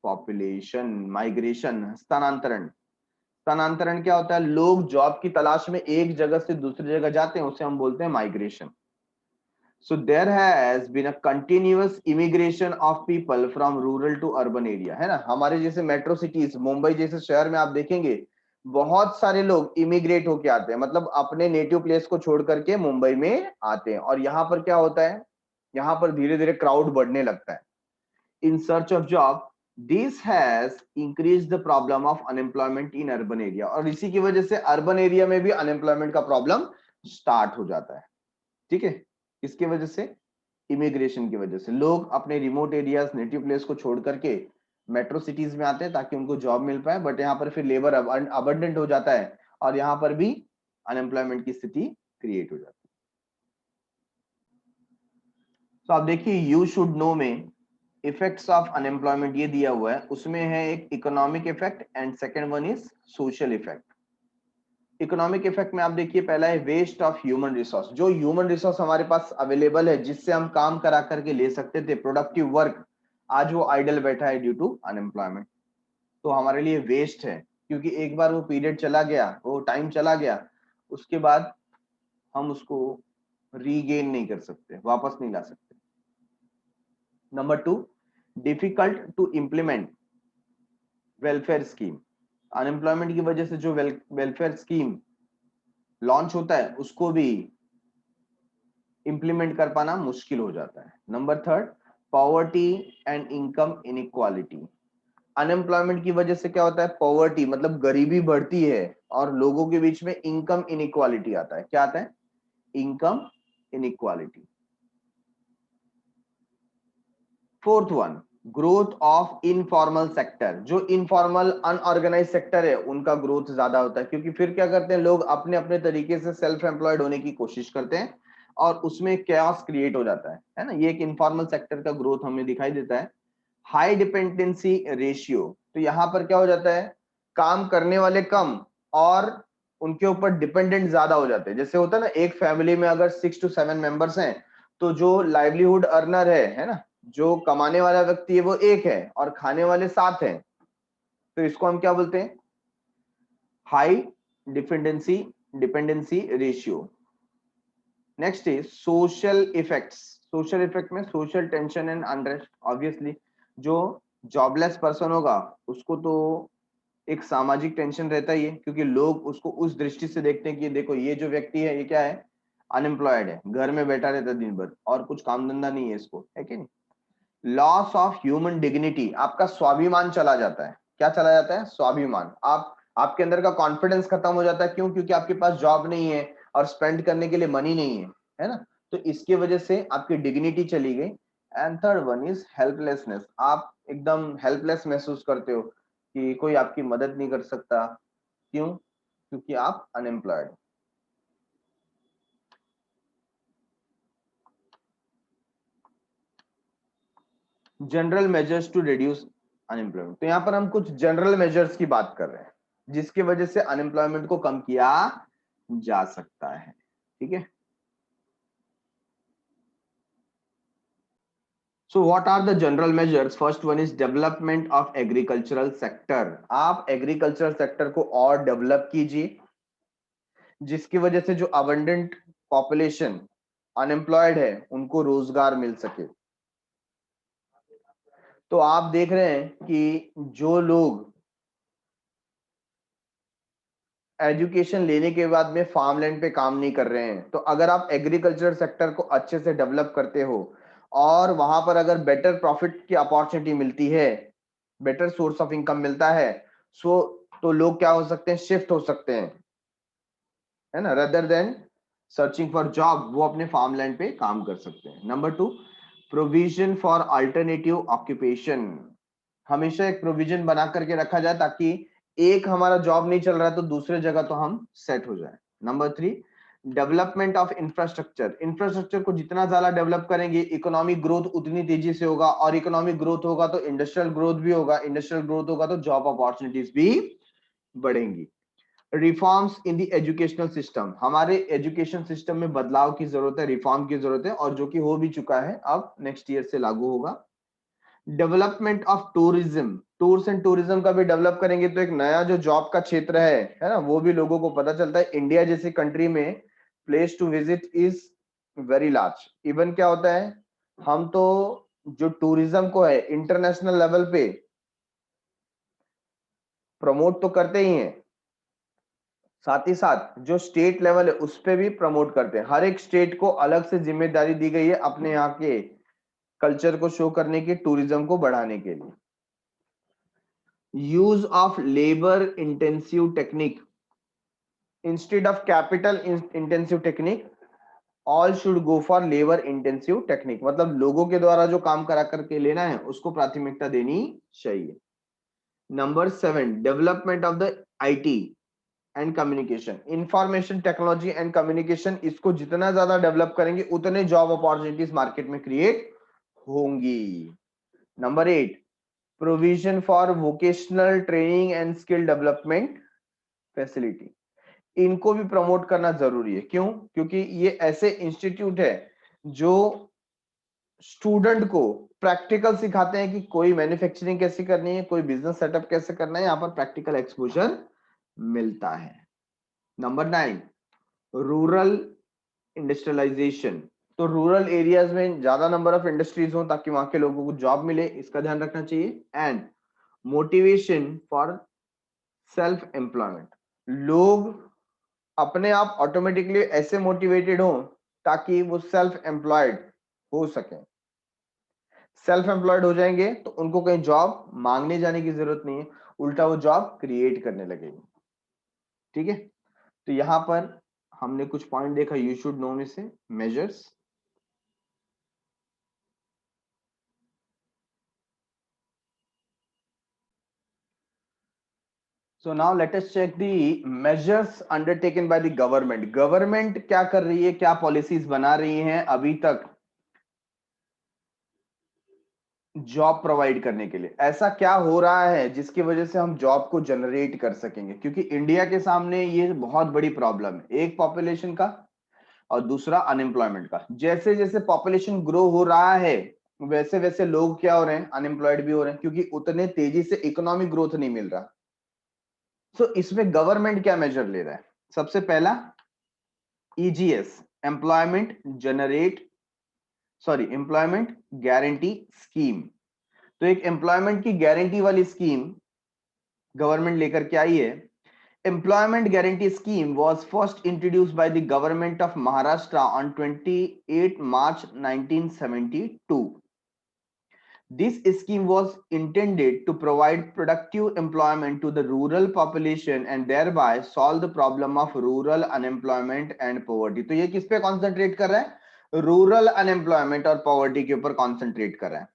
population. Migration, स्थानांतरण। स्थानांतरण क्या होता है? लोग जॉब की तलाश में एक जगह से दूसरी जगह जाते हैं, उसे हम बोलते हैं migration. So there has been a continuous immigration of people from rural to urban area, है ना। हमारे जैसे मेट्रो सिटीज, मुंबई जैसे शहर में आप देखेंगे बहुत सारे लोग इमिग्रेट होके आते हैं, मतलब अपने नेटिव प्लेस को छोड़ करके मुंबई में आते हैं। और यहाँ पर क्या होता है? यहाँ पर धीरे धीरे क्राउड बढ़ने लगता है in search of job। This has increased the problem of unemployment in urban area। और इसी की वजह से अर्बन एरिया में भी अनएम्प्लॉयमेंट का प्रॉब्लम स्टार्ट हो जाता है, ठीक है। इसकी वजह से, इमिग्रेशन की वजह से लोग अपने रिमोट एरियाज, नेटिव प्लेस को छोड़ करके मेट्रो सिटीज में आते हैं ताकि उनको जॉब मिल पाए, बट यहाँ पर फिर लेबर अबंडेंट हो जाता है और यहाँ पर भी अनएम्प्लॉयमेंट की स्थिति क्रिएट हो जाती है। तो आप देखिए यू शुड नो में इफेक्ट्स ऑफ अनएम्प्लॉयमेंट ये दिया हुआ है, उसमें है एक economic effect and second one is social effect. Economic effect में आप देखिए पहला है वेस्ट ऑफ ह्यूमन रिसोर्स। जो ह्यूमन रिसोर्स हमारे पास अवेलेबल है जिससे हम काम करा करके ले सकते थे, प्रोडक्टिव वर्क, आज वो आइडल बैठा है ड्यू टू अनएम्प्लॉयमेंट। तो हमारे लिए वेस्ट है, क्योंकि एक बार वो पीरियड चला गया, वो टाइम चला गया, उसके बाद हम उसको रीगेन नहीं कर सकते, वापस नहीं ला सकते। Number two, difficult to implement welfare scheme. Unemployment की वजह से जो वेलफेयर स्कीम लॉन्च होता है उसको भी इंप्लीमेंट कर पाना मुश्किल हो जाता है। Number third, poverty and income inequality. Unemployment की वजह से क्या होता है? पॉवर्टी मतलब गरीबी बढ़ती है और लोगों के बीच में इनकम इनइक्वालिटी आता है। क्या आता है? Income inequality. Fourth one, growth of informal sector. जो इनफॉर्मल अनऑर्गेनाइज सेक्टर है उनका ग्रोथ ज्यादा होता है, क्योंकि फिर क्या करते हैं लोग अपने अपने तरीके से सेल्फ एम्प्लॉयड होने की कोशिश करते हैं और उसमें कैओस क्रिएट हो जाता है ना। ये एक इनफॉर्मल सेक्टर का ग्रोथ हमें दिखाई देता है। हाई डिपेंडेंसी रेशियो, तो यहाँ पर क्या हो जाता है? काम करने वाले कम और उनके ऊपर डिपेंडेंट ज्यादा हो जाते हैं। जैसे होता है ना, एक फैमिली में अगर 6 to 7 मेंबर्स हैं तो जो लाइवलीहुड अर्नर है ना, जो कमाने वाला व्यक्ति है वो एक है और खाने वाले 7 हैं, तो इसको हम क्या बोलते हैं? High dependency ratio. Next is social effects. Social effect में social tension and unrest. Obviously जो जॉबलेस पर्सन होगा उसको तो एक सामाजिक टेंशन रहता ही है, क्योंकि लोग उसको उस दृष्टि से देखते हैं कि देखो ये जो व्यक्ति है ये क्या है? अनएम्प्लॉयड है, घर में बैठा रहता है दिन भर और कुछ काम धंधा नहीं है इसको, है कि नहीं। लॉस ऑफ ह्यूमन डिग्निटी, आपका स्वाभिमान चला जाता है। क्या चला जाता है? स्वाभिमान। आपके अंदर का कॉन्फिडेंस खत्म हो जाता है। क्यों? क्योंकि आपके पास जॉब नहीं है और स्पेंड करने के लिए मनी नहीं है ना। तो इसके वजह से आपकी डिग्निटी चली गई। And third one is helplessness. आप एकदम हेल्पलेस महसूस करते हो कि कोई आपकी मदद नहीं कर सकता। क्यों? क्योंकि आप unemployed. General measures to reduce unemployment, तो यहां पर हम कुछ जनरल मेजर्स की बात कर रहे हैं जिसकी वजह से अनएम्प्लॉयमेंट को कम किया जा सकता है, ठीक है। So what are the general measures? First one is development of agricultural sector. आप agricultural sector को और develop कीजिए, जिसकी वजह से जो abundant population unemployed है उनको रोजगार मिल सके। तो आप देख रहे हैं कि जो लोग एजुकेशन लेने के बाद में फार्मलैंड पे काम नहीं कर रहे हैं, तो अगर आप एग्रीकल्चर सेक्टर को अच्छे से डेवलप करते हो और वहां पर अगर बेटर प्रॉफिट की अपॉर्चुनिटी मिलती है, बेटर सोर्स ऑफ इनकम मिलता है, सो तो लोग क्या हो सकते हैं, शिफ्ट हो सकते हैं, है ना, rather than searching for job, वो अपने फार्मलैंड पे काम कर सकते हैं। Number 2, provision for alternative occupation. हमेशा एक प्रोविजन बना करके रखा जाए ताकि एक हमारा जॉब नहीं चल रहा है तो दूसरे जगह तो हम सेट हो जाए। Number 3, development of infrastructure. Infrastructure को जितना ज्यादा डेवलप करेंगे इकोनॉमिक ग्रोथ उतनी तेजी से होगा, और इकोनॉमिक ग्रोथ होगा तो इंडस्ट्रियल ग्रोथ भी होगा, इंडस्ट्रियल ग्रोथ होगा तो जॉब अपॉर्चुनिटीज भी बढ़ेंगी। Reforms in the educational system. हमारे एजुकेशन सिस्टम में बदलाव की जरूरत है, रिफॉर्म की जरूरत है, और जो कि हो भी चुका है, अब नेक्स्ट ईयर से लागू होगा। Development of tourism. Tours and tourism का भी डेवलप करेंगे तो एक नया जो जॉब का क्षेत्र है ना, वो भी लोगों को पता चलता है। इंडिया जैसी कंट्री में place to visit is very large. Even क्या होता है, हम तो जो टूरिज्म को है इंटरनेशनल लेवल पे प्रमोट तो करते ही हैं, साथ ही साथ जो स्टेट लेवल है उस पे भी प्रमोट करते हैं। हर एक स्टेट को अलग से जिम्मेदारी दी गई है अपने यहाँ के कल्चर को शो करने की, टूरिज्म को बढ़ाने के लिए। use of labor intensive technique instead of capital intensive technique, all should go for labor intensive technique। मतलब लोगों के द्वारा जो काम करा करके लेना है उसको प्राथमिकता देनी चाहिए। Number 7, development of the IT and communication. Information technology and communication, इसको जितना ज्यादा डेवलप करेंगे उतने जॉब अपॉर्चुनिटीज मार्केट में क्रिएट होंगी। Number 8, provision for vocational training and skill development facility. इनको भी प्रमोट करना जरूरी है। क्यों? क्योंकि ये ऐसे इंस्टीट्यूट है जो स्टूडेंट को प्रैक्टिकल सिखाते हैं कि कोई मैन्युफैक्चरिंग कैसे करनी है, कोई बिजनेस सेटअप कैसे करना है, यहाँ पर प्रैक्टिकल एक्सपोजर मिलता है। Number 9, rural industrialisation. तो रूरल एरियाज में ज्यादा नंबर ऑफ इंडस्ट्रीज हो ताकि वहां के लोगों को जॉब मिले, इसका ध्यान रखना चाहिए। And motivation for self employment. लोग अपने आप ऑटोमेटिकली ऐसे मोटिवेटेड हो ताकि वो सेल्फ एम्प्लॉयड हो सके। सेल्फ एम्प्लॉयड हो जाएंगे तो उनको कहीं जॉब मांगने जाने की जरूरत नहीं है, उल्टा वो जॉब क्रिएट करने लगेगी। ठीक है, तो यहां पर हमने कुछ पॉइंट देखा यू शुड नो में से, measures. So now let us check the measures undertaken by the government. Government क्या कर रही है, क्या पॉलिसीज बना रही हैं अभी तक जॉब प्रोवाइड करने के लिए। ऐसा क्या हो रहा है जिसकी वजह से हम जॉब को जनरेट कर सकेंगे, क्योंकि इंडिया के सामने ये बहुत बड़ी प्रॉब्लम है, एक पॉपुलेशन का और दूसरा अनएम्प्लॉयमेंट का। जैसे जैसे पॉपुलेशन ग्रो हो रहा है वैसे वैसे लोग क्या हो रहे हैं, अनएम्प्लॉयड भी हो रहे हैं, क्योंकि उतने तेजी से इकोनॉमिक ग्रोथ नहीं मिल रहा। सो इसमें गवर्नमेंट क्या मेजर ले रहा है? सबसे पहला EGS, एम्प्लॉयमेंट गारंटी स्कीम। तो एक एम्प्लॉयमेंट की गारंटी वाली स्कीम गवर्नमेंट लेकर के आई है। Employment guarantee scheme was first introduced by the government of Maharashtra on 28 March 1972. This scheme was intended to provide productive employment to the rural population and thereby solve the problem of rural unemployment and poverty. तो ये किस पे concentrate कर रहा है? Rural unemployment और poverty के ऊपर कॉन्सेंट्रेट कर रहा है।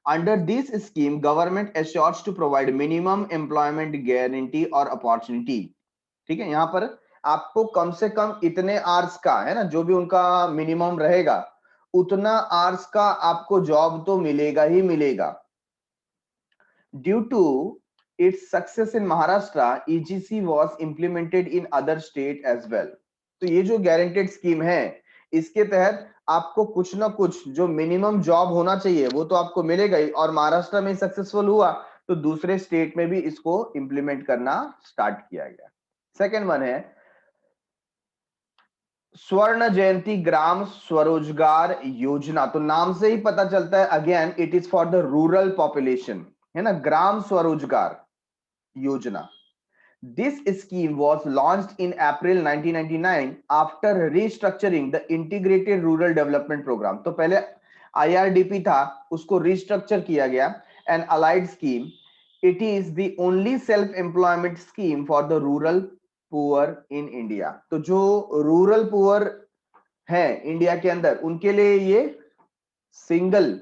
Under this scheme, government assures to provide minimum employment guarantee or opportunity. ठीक है, यहाँ पर आपको कम से कम इतने आवर्स का, है ना, जो भी उनका मिनिमम रहेगा उतना आवर्स का आपको जॉब तो मिलेगा ही मिलेगा। Due to its success in Maharashtra, EGC was implemented in other state as well. तो ये जो गारंटेड स्कीम है इसके तहत आपको कुछ ना कुछ जो मिनिमम जॉब होना चाहिए वो तो आपको मिलेगा ही, और महाराष्ट्र में सक्सेसफुल हुआ तो दूसरे स्टेट में भी इसको इंप्लीमेंट करना स्टार्ट किया गया। सेकेंड वन है स्वर्ण जयंती ग्राम स्वरोजगार योजना। तो नाम से ही पता चलता है, again it is for the rural population, है ना, ग्राम स्वरोजगार योजना। This scheme was launched in April 1999 after restructuring the Integrated Rural Development Program. तो पहले IRDP था, उसको restructure किया गया, an allied scheme. It is the only self-employment scheme for the rural poor in India. तो जो rural poor है India के अंदर, उनके लिए ये सिंगल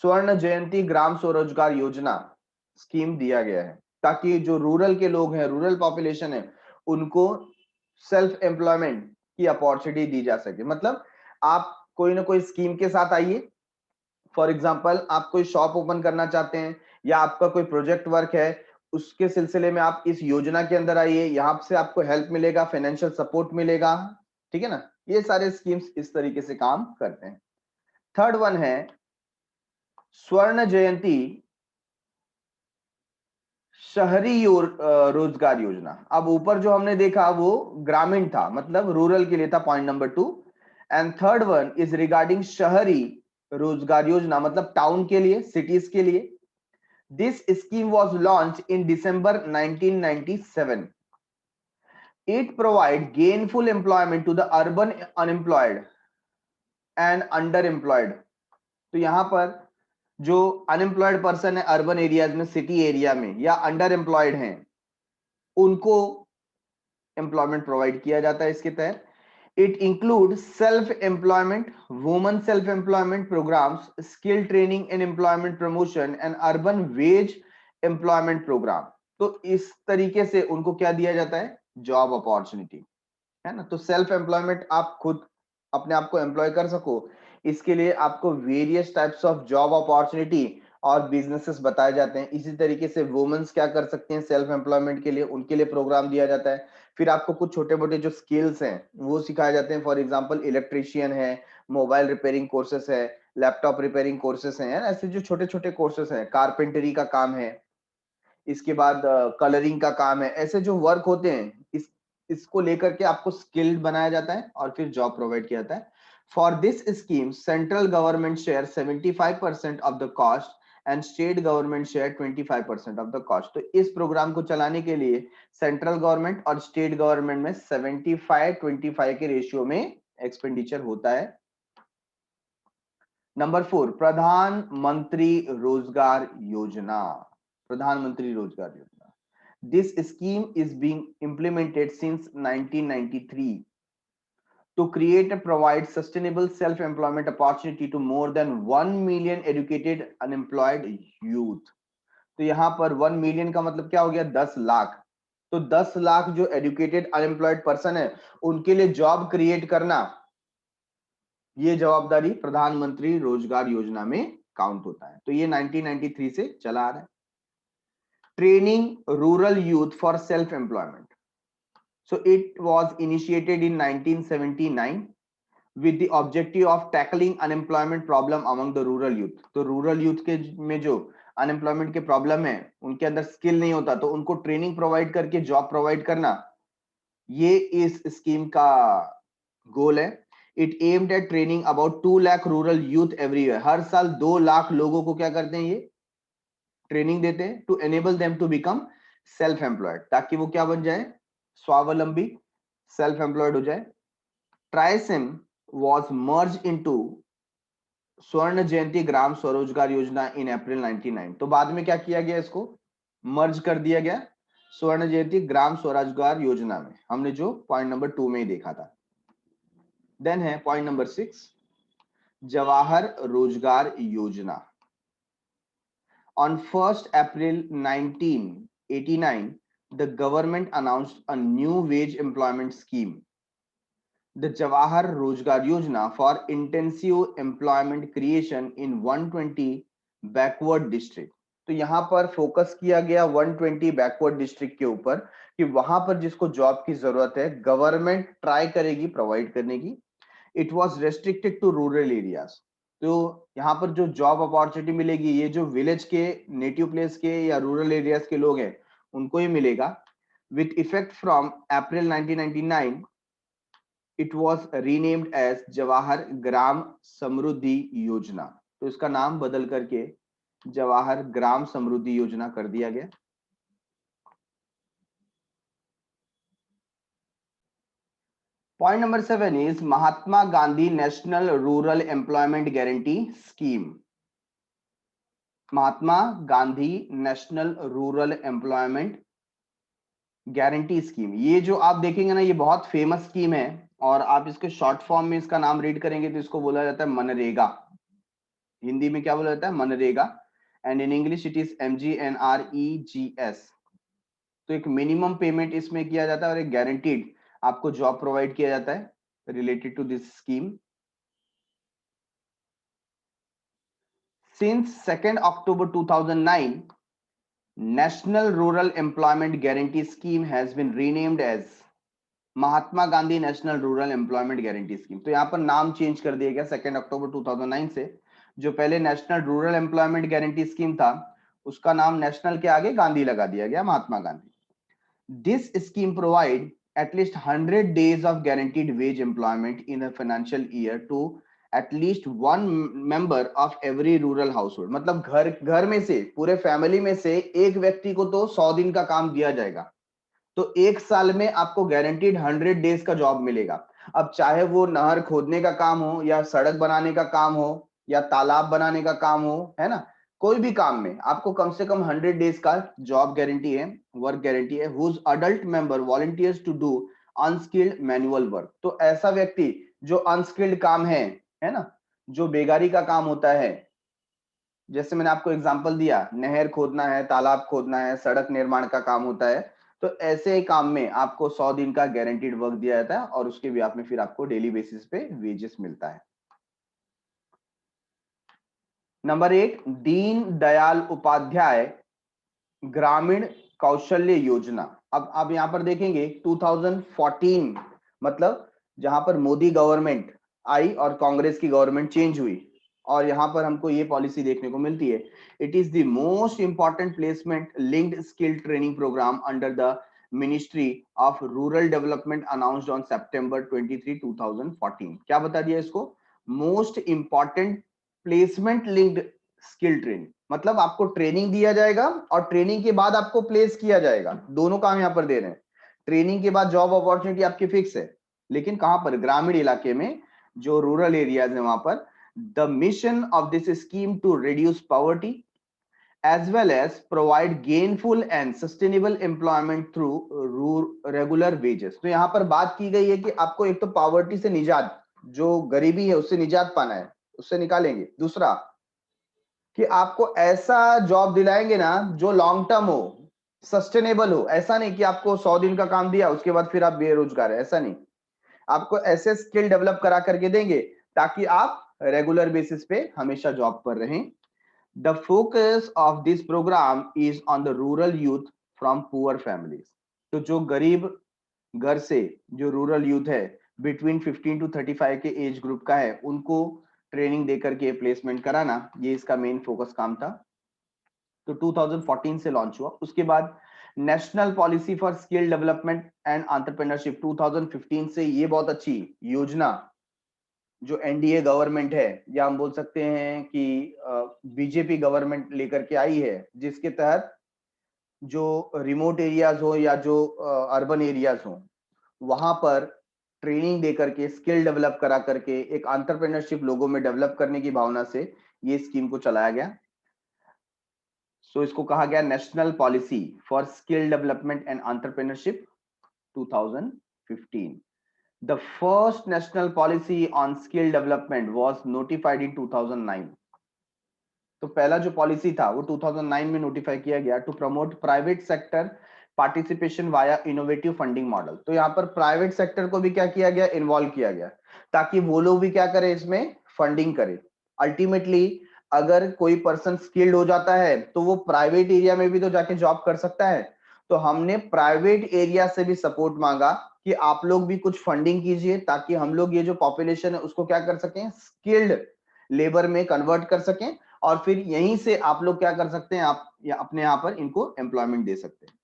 स्वर्ण जयंती ग्राम स्वरोजगार योजना स्कीम दिया गया है, ताकि जो रूरल के लोग हैं, रूरल पॉपुलेशन है, उनको सेल्फ एम्प्लॉयमेंट की अपॉर्चुनिटी दी जा सके। मतलब आप कोई ना कोई स्कीम के साथ आइए, फॉर एग्जांपल आप कोई शॉप ओपन करना चाहते हैं या आपका कोई प्रोजेक्ट वर्क है, उसके सिलसिले में आप इस योजना के अंदर आइए, यहां से आपको हेल्प मिलेगा, फाइनेंशियल सपोर्ट मिलेगा, ठीक है ना। ये सारे स्कीम्स इस तरीके से काम करते हैं। थर्ड वन है स्वर्ण जयंती शहरी रोजगार योजना। अब ऊपर जो हमने देखा वो ग्रामीण था, मतलब रूरल के लिए था, point number 2। And third one is regarding शहरी रोजगार योजना, मतलब टाउन के लिए, सिटीज के लिए। This scheme was launch in December 1997। It provide gainful employment to the urban unemployed and under employed. तो यहां पर जो अनएम्प्लॉयड पर्सन है अर्बन एरियाज में, सिटी एरिया में, या अंडर एम्प्लॉयड हैं, उनको एम्प्लॉयमेंट प्रोवाइड किया जाता है इसके तहत। It include self employment, women self employment programmes, skill training and employment promotion and urban wage employment programme. तो इस तरीके से उनको क्या दिया जाता है, जॉब अपॉर्चुनिटी, है ना। तो सेल्फ एम्प्लॉयमेंट, आप खुद अपने आप को एम्प्लॉय कर सको, इसके लिए आपको various types of job opportunity और बिजनेसेस बताए जाते हैं। इसी तरीके से वुमेन्स क्या कर सकते हैं सेल्फ एम्प्लॉयमेंट के लिए, उनके लिए प्रोग्राम दिया जाता है। फिर आपको कुछ छोटे मोटे जो स्किल्स हैं वो सिखाए जाते हैं, फॉर एग्जांपल इलेक्ट्रीशियन है, मोबाइल रिपेयरिंग कोर्सेस है, लैपटॉप रिपेयरिंग कोर्सेस हैं, ऐसे जो छोटे छोटे कोर्सेस हैं, कारपेंटरी का काम है, इसके बाद कलरिंग का काम है, ऐसे जो वर्क होते हैं, इसको लेकर के आपको स्किल्ड बनाया जाता है और फिर जॉब प्रोवाइड किया जाता है। For this scheme central government share 75% of the cost and state government share 25% of the cost. तो इस प्रोग्राम को चलाने के लिए सेंट्रल गवर्नमेंट और स्टेट गवर्नमेंट में 75-25 के रेशियो में एक्सपेंडिचर होता है। नंबर 4 प्रधानमंत्री रोजगार योजना। प्रधानमंत्री रोजगार योजना, this scheme is being implemented since 1993 to create and provide sustainable self-employment opportunity to more than 1 million educated unemployed youth। तो यहाँ पर 1 मिलियन का मतलब क्या हो गया, 10 लाख। तो 10 लाख जो एजुकेटेड अनएम्प्लॉयड पर्सन है उनके लिए जॉब क्रिएट करना, ये जवाबदारी प्रधानमंत्री रोजगार योजना में काउंट होता है। तो ये 1993 से चला आ रहा है। Training rural youth for self employment, so it was initiated in 1979 with the objective of tackling unemployment problem among the rural youth। तो रूरल यूथ के में जो अनएम्प्लॉयमेंट के प्रॉब्लम है, उनके अंदर स्किल नहीं होता, तो उनको ट्रेनिंग प्रोवाइड करके जॉब प्रोवाइड करना, ये इस स्कीम का गोल है। It aimed at training about 2 lakh rural youth every year. हर साल 2 लाख लोगों को क्या करते हैं, ये ट्रेनिंग देते हैं, to enable them to become self employed, ताकि वो क्या बन जाए, स्वावलंबी, सेल्फ एम्प्लॉयड हो जाए। ट्राइसिम was merged into स्वर्ण जयंती ग्राम स्वरोजगार योजना इन अप्रैल 99। तो बाद में क्या किया गया, इसको मर्ज कर दिया गया स्वर्ण जयंती ग्राम स्वरोजगार योजना में, हमने जो पॉइंट नंबर 2 में ही देखा था। देन है पॉइंट नंबर 6 जवाहर रोजगार योजना। On 1st April 1989, the government announced a new wage employment scheme, the Jawahar Rozgar Yojana, for intensive employment creation in 120 backward district। तो यहाँ पर फोकस किया गया 120 बैकवर्ड डिस्ट्रिक्ट के ऊपर, कि वहां पर जिसको जॉब की जरूरत है गवर्नमेंट ट्राई करेगी प्रोवाइड करने की। It was restricted to rural areas. तो यहाँ पर जो जॉब अपॉर्चुनिटी मिलेगी ये जो विलेज के, नेटिव प्लेस के या रूरल एरियाज के लोग हैं उनको ही मिलेगा। With effect from April 1999 it was renamed as Jawahar Gram Samriddhi Yojana. तो इसका नाम बदल करके जवाहर ग्राम समृद्धि योजना कर दिया गया। Point number 7 is Mahatma Gandhi national rural employment guarantee scheme. Mahatma Gandhi national rural employment guarantee scheme, ये जो आप देखेंगे ना ये बहुत फेमस स्कीम है, और आप इसके शॉर्ट फॉर्म में इसका नाम रीड करेंगे तो इसको बोला जाता है मनरेगा। हिंदी में क्या बोला जाता है? MNREGA. And in English it is MGNREGS। तो एक मिनिमम पेमेंट इसमें किया जाता है और एक गारंटीड आपको जॉब प्रोवाइड किया जाता है related to this scheme. Since 2nd October 2009, National Rural Employment Guarantee Scheme has been renamed as Mahatma Gandhi national rural employment guarantee scheme. तो यहाँ पर नाम चेंज कर दिया गया 2 अक्टूबर 2009 से। जो पहले national rural employment guarantee scheme था उसका नाम नेशनल के आगे गांधी लगा दिया गया, Mahatma Gandhi. This scheme provide at least 100 days of guaranteed wage employment in a financial year to at least one member of every rural household. मतलब घर में से, पूरे फैमिली में से एक व्यक्ति को तो 100 दिन का काम दिया जाएगा। तो एक साल में आपको गारंटीड 100 डेज का जॉब मिलेगा। अब चाहे वो नहर खोदने का काम हो या सड़क बनाने का काम हो या तालाब बनाने का काम हो, है ना, कोई भी काम में आपको कम से कम 100 डेज का जॉब गारंटी है, वर्क गारंटी है। Whose adult member volunteers to do unskilled manual work. तो ऐसा व्यक्ति जो अनस्किल्ड काम है ना, जो बेगारी का काम होता है, जैसे मैंने आपको एग्जांपल दिया, नहर खोदना है, तालाब खोदना है, सड़क निर्माण का काम होता है, तो ऐसे ही काम में आपको 100 दिन का गारंटीड वर्क दिया जाता है और उसके ब्याह में फिर आपको डेली बेसिस पे वेजेस मिलता है। नंबर 8, दीन दयाल उपाध्याय ग्रामीण कौशल्य योजना। अब यहां पर देखेंगे 2014, मतलब जहां पर मोदी गवर्नमेंट आई और कांग्रेस की गवर्नमेंट चेंज हुई, और यहां पर हमको ये पॉलिसी देखने को मिलती है। It is the most important placement linked skill training programme under the ministry of rural development announced on September 23, 2014। क्या बता दिया इसको? Most important placement linked skill training. मतलब आपको ट्रेनिंग दिया जाएगा और ट्रेनिंग के बाद आपको प्लेस किया जाएगा। दोनों काम यहां पर दे रहे हैं। ट्रेनिंग के बाद जॉब अपॉर्चुनिटी आपकी फिक्स है, लेकिन कहां पर? ग्रामीण इलाके में, जो रूरल एरियाज है वहां पर। The mission of this scheme to reduce poverty as well as provide gainful and sustainable employment through regular wages। तो यहां पर बात की गई है कि आपको एक तो पॉवर्टी से निजात, जो गरीबी है उससे निजात पाना है, उससे निकालेंगे। दूसरा कि आपको ऐसा जॉब दिलाएंगे ना जो लॉन्ग टर्म हो, सस्टेनेबल हो। ऐसा नहीं कि आपको 100 दिन का काम दिया उसके बाद फिर आप बेरोजगार है, ऐसा नहीं। आपको ऐसे स्किल डेवलप करा करके देंगे ताकि आप रेगुलर बेसिस पे हमेशा जॉब पर रहें। The focus of this programme is on the rural youth from poor families. तो जो गरीब घर से, जो रूरल यूथ है बिटवीन 15 to 35 के एज ग्रुप का है, उनको ट्रेनिंग देकर के प्लेसमेंट कराना, ये इसका मेन फोकस काम था। तो 2014 से लॉन्च हुआ। उसके बाद national policy for skill development and entrepreneurship 2015 से, ये बहुत अच्छी योजना जो एनडीए गवर्नमेंट है, या हम बोल सकते हैं कि बीजेपी गवर्नमेंट लेकर के आई है, जिसके तहत जो रिमोट एरियाज हो या जो अर्बन एरियाज हो, वहां पर ट्रेनिंग दे करके, स्किल डेवलप करा करके, एक एंटरप्रेन्योरशिप लोगों में डेवलप करने की भावना से ये स्कीम को चलाया गया। सो इसको कहा गया national policy for skill development and entrepreneurship 2015। The first national policy on skill development was notified in 2009। तो पहला जो पॉलिसी था वो 2009 में नोटिफाई किया गया to promote private sector participation via innovative funding model. तो यहाँ पर प्राइवेट सेक्टर को भी क्या किया गया? इन्वॉल्व किया गया, ताकि वो लोग भी क्या करें, इसमें फंडिंग करें। अल्टीमेटली अगर कोई पर्सन स्किल्ड हो जाता है तो वो प्राइवेट एरिया में भी तो जाके जॉब कर सकता है। तो हमने प्राइवेट एरिया से भी सपोर्ट मांगा कि आप लोग भी कुछ फंडिंग कीजिए ताकि हम लोग ये जो पॉपुलेशन है उसको क्या कर सकें, स्किल्ड लेबर में कन्वर्ट कर सकें, और फिर यहीं से आप लोग क्या कर सकते हैं, आप अपने यहाँ पर इनको एम्प्लॉयमेंट दे सकते हैं।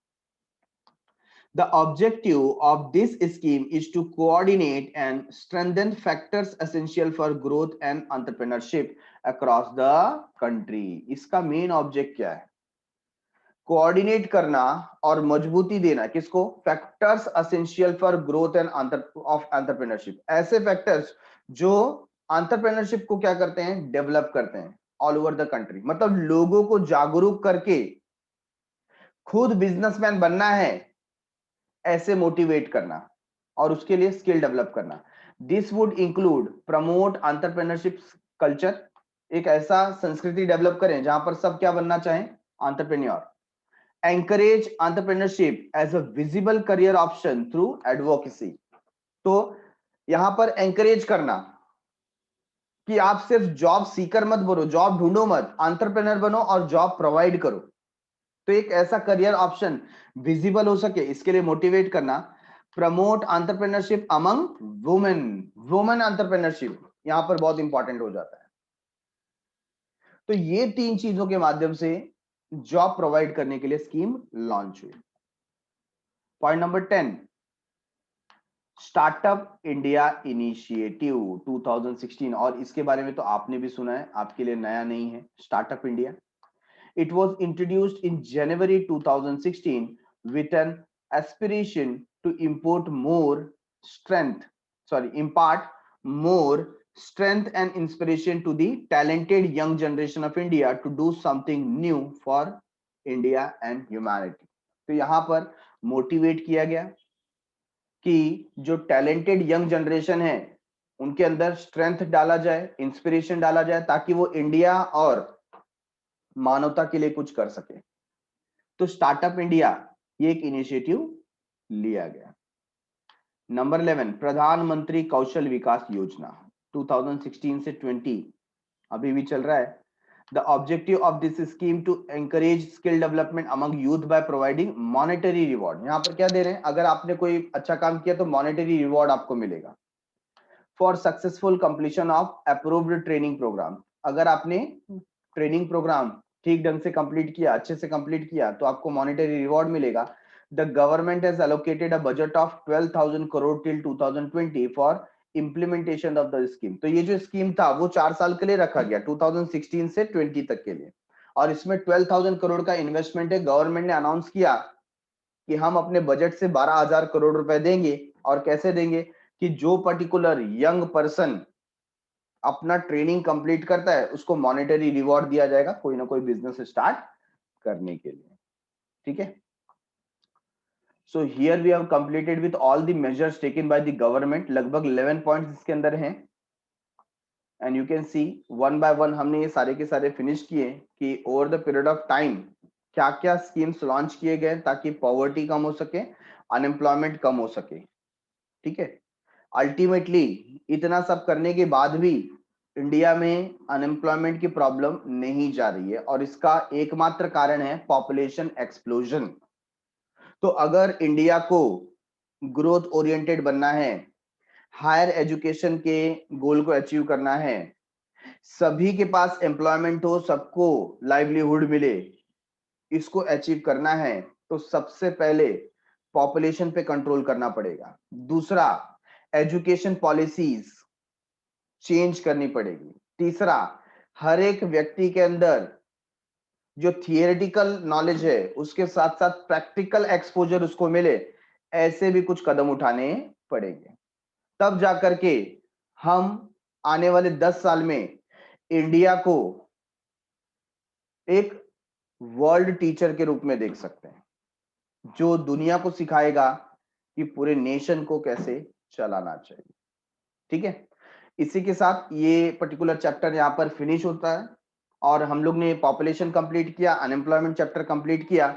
The objective of this scheme is to coordinate and strengthen factors essential for growth and entrepreneurship across the country. इसका मेन ऑब्जेक्ट क्या है? कोऑर्डिनेट करना और मजबूती देना किसको? Factors essential for growth end of entrepreneurship. ऐसे फैक्टर्स जो एंटरप्रेन्योरशिप को क्या करते हैं? डेवलप करते हैं ऑल ओवर द कंट्री। मतलब लोगों को जागरूक करके खुद बिजनेसमैन बनना है ऐसे मोटिवेट करना, और उसके लिए स्किल डेवलप करना। This would include promote entrepreneurship culture, एक ऐसा संस्कृति डेवलप करें जहां पर सब क्या बनना चाहें? Entrepreneur. Encourage entrepreneurship as a visible career option through advocacy. तो यहां पर एंकरेज करना कि आप सिर्फ जॉब सीकर मत बनो, जॉब ढूंढो मत, एंटरप्रेन्योर बनो और जॉब प्रोवाइड करो। तो एक ऐसा करियर ऑप्शन विजिबल हो सके, इसके लिए मोटिवेट करना। Promote entrepreneurship among women, women entrepreneurship यहां पर बहुत इंपॉर्टेंट हो जाता है। तो ये 3 चीजों के माध्यम से जॉब प्रोवाइड करने के लिए स्कीम लॉन्च हुई। Point number 10, startup India initiative 2016, और इसके बारे में तो आपने भी सुना है, आपके लिए नया नहीं है। Startup India, it was introduced in January 2016 with an aspiration to impart more strength and inspiration to the talented young generation of India to do something new for India and humanity. तो यहां पर motivate किया गया कि जो talented young generation है उनके अंदर स्ट्रेंथ डाला जाए, इंस्पिरेशन डाला जाए, ताकि वो इंडिया और मानवता के लिए कुछ कर सके। तो स्टार्टअप इंडिया ये एक इनिशिएटिव लिया गया। नंबर 11, प्रधानमंत्री कौशल विकास योजना 2016 से 20 अभी भी चल रहा है। The objective of this scheme to encourage skill development among youth by providing monetary reward. यहाँ पर क्या दे रहे हैं? अगर आपने कोई अच्छा काम किया तो monetary reward आपको मिलेगा। For successful completion of approved training program, अगर आपने ट्रेनिंग प्रोग्राम ठीक ढंग से कंप्लीट किया, अच्छे से कंप्लीट किया, तो आपको मॉनेटरी रिवॉर्ड मिलेगा। The government has allocated a budget of 12,000 crore till 2020 for implementation of the scheme. तो ये जो स्कीम था वो 4 साल के लिए रखा गया, 2016 से 20 तक के लिए, और इसमें 12,000 करोड़ का इन्वेस्टमेंट है। गवर्नमेंट ने अनाउंस किया कि हम अपने बजट से 12,000 करोड़ रुपए देंगे, और कैसे देंगे कि जो पर्टिकुलर यंग पर्सन अपना ट्रेनिंग कंप्लीट करता है उसको मॉनेटरी रिवॉर्ड दिया जाएगा कोई ना कोई बिजनेस स्टार्ट करने के लिए। ठीक है, so here we have completed with all the measures taken by the government. लगभग 11 पॉइंट्स इसके अंदर हैं, and you can see one by one हमने ये सारे के सारे फिनिश किए कि over the period of time क्या क्या स्कीम्स लॉन्च किए गए ताकि पॉवर्टी कम हो सके, अनएम्प्लॉयमेंट कम हो सके। ठीक है, अल्टीमेटली इतना सब करने के बाद भी इंडिया में अनएम्प्लॉयमेंट की प्रॉब्लम नहीं जा रही है, और इसका एकमात्र कारण है पॉपुलेशन एक्सप्लोजन। तो अगर इंडिया को ग्रोथ ओरिएंटेड बनना है, हायर एजुकेशन के गोल को अचीव करना है, सभी के पास एम्प्लॉयमेंट हो, सबको लाइवलीहुड मिले, इसको अचीव करना है, तो सबसे पहले पॉपुलेशन पे कंट्रोल करना पड़ेगा। दूसरा, एजुकेशन पॉलिसीज चेंज करनी पड़ेगी। तीसरा, हर एक व्यक्ति के अंदर जो थियोरेटिकल नॉलेज है उसके साथ साथ प्रैक्टिकल एक्सपोजर उसको मिले, ऐसे भी कुछ कदम उठाने पड़ेंगे। तब जाकर के हम आने वाले 10 साल में इंडिया को एक वर्ल्ड टीचर के रूप में देख सकते हैं, जो दुनिया को सिखाएगा कि पूरे नेशन को कैसे चलाना चाहिए। ठीक है, इसी के साथ ये पर्टिकुलर चैप्टर यहाँ पर फिनिश होता है, और हम लोग ने पॉपुलेशन कंप्लीट किया, अनएम्प्लॉयमेंट चैप्टर कंप्लीट किया।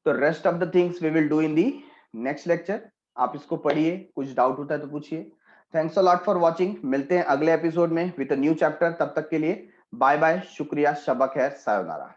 तो rest of the things we will do in the next lecture. आप इसको पढ़िए, कुछ डाउट होता है तो पूछिए। Thanks a lot for watching. मिलते हैं अगले एपिसोड में विद अ न्यू चैप्टर। तब तक के लिए बाय बाय, शुक्रिया, शबा खैर, सायोनारा।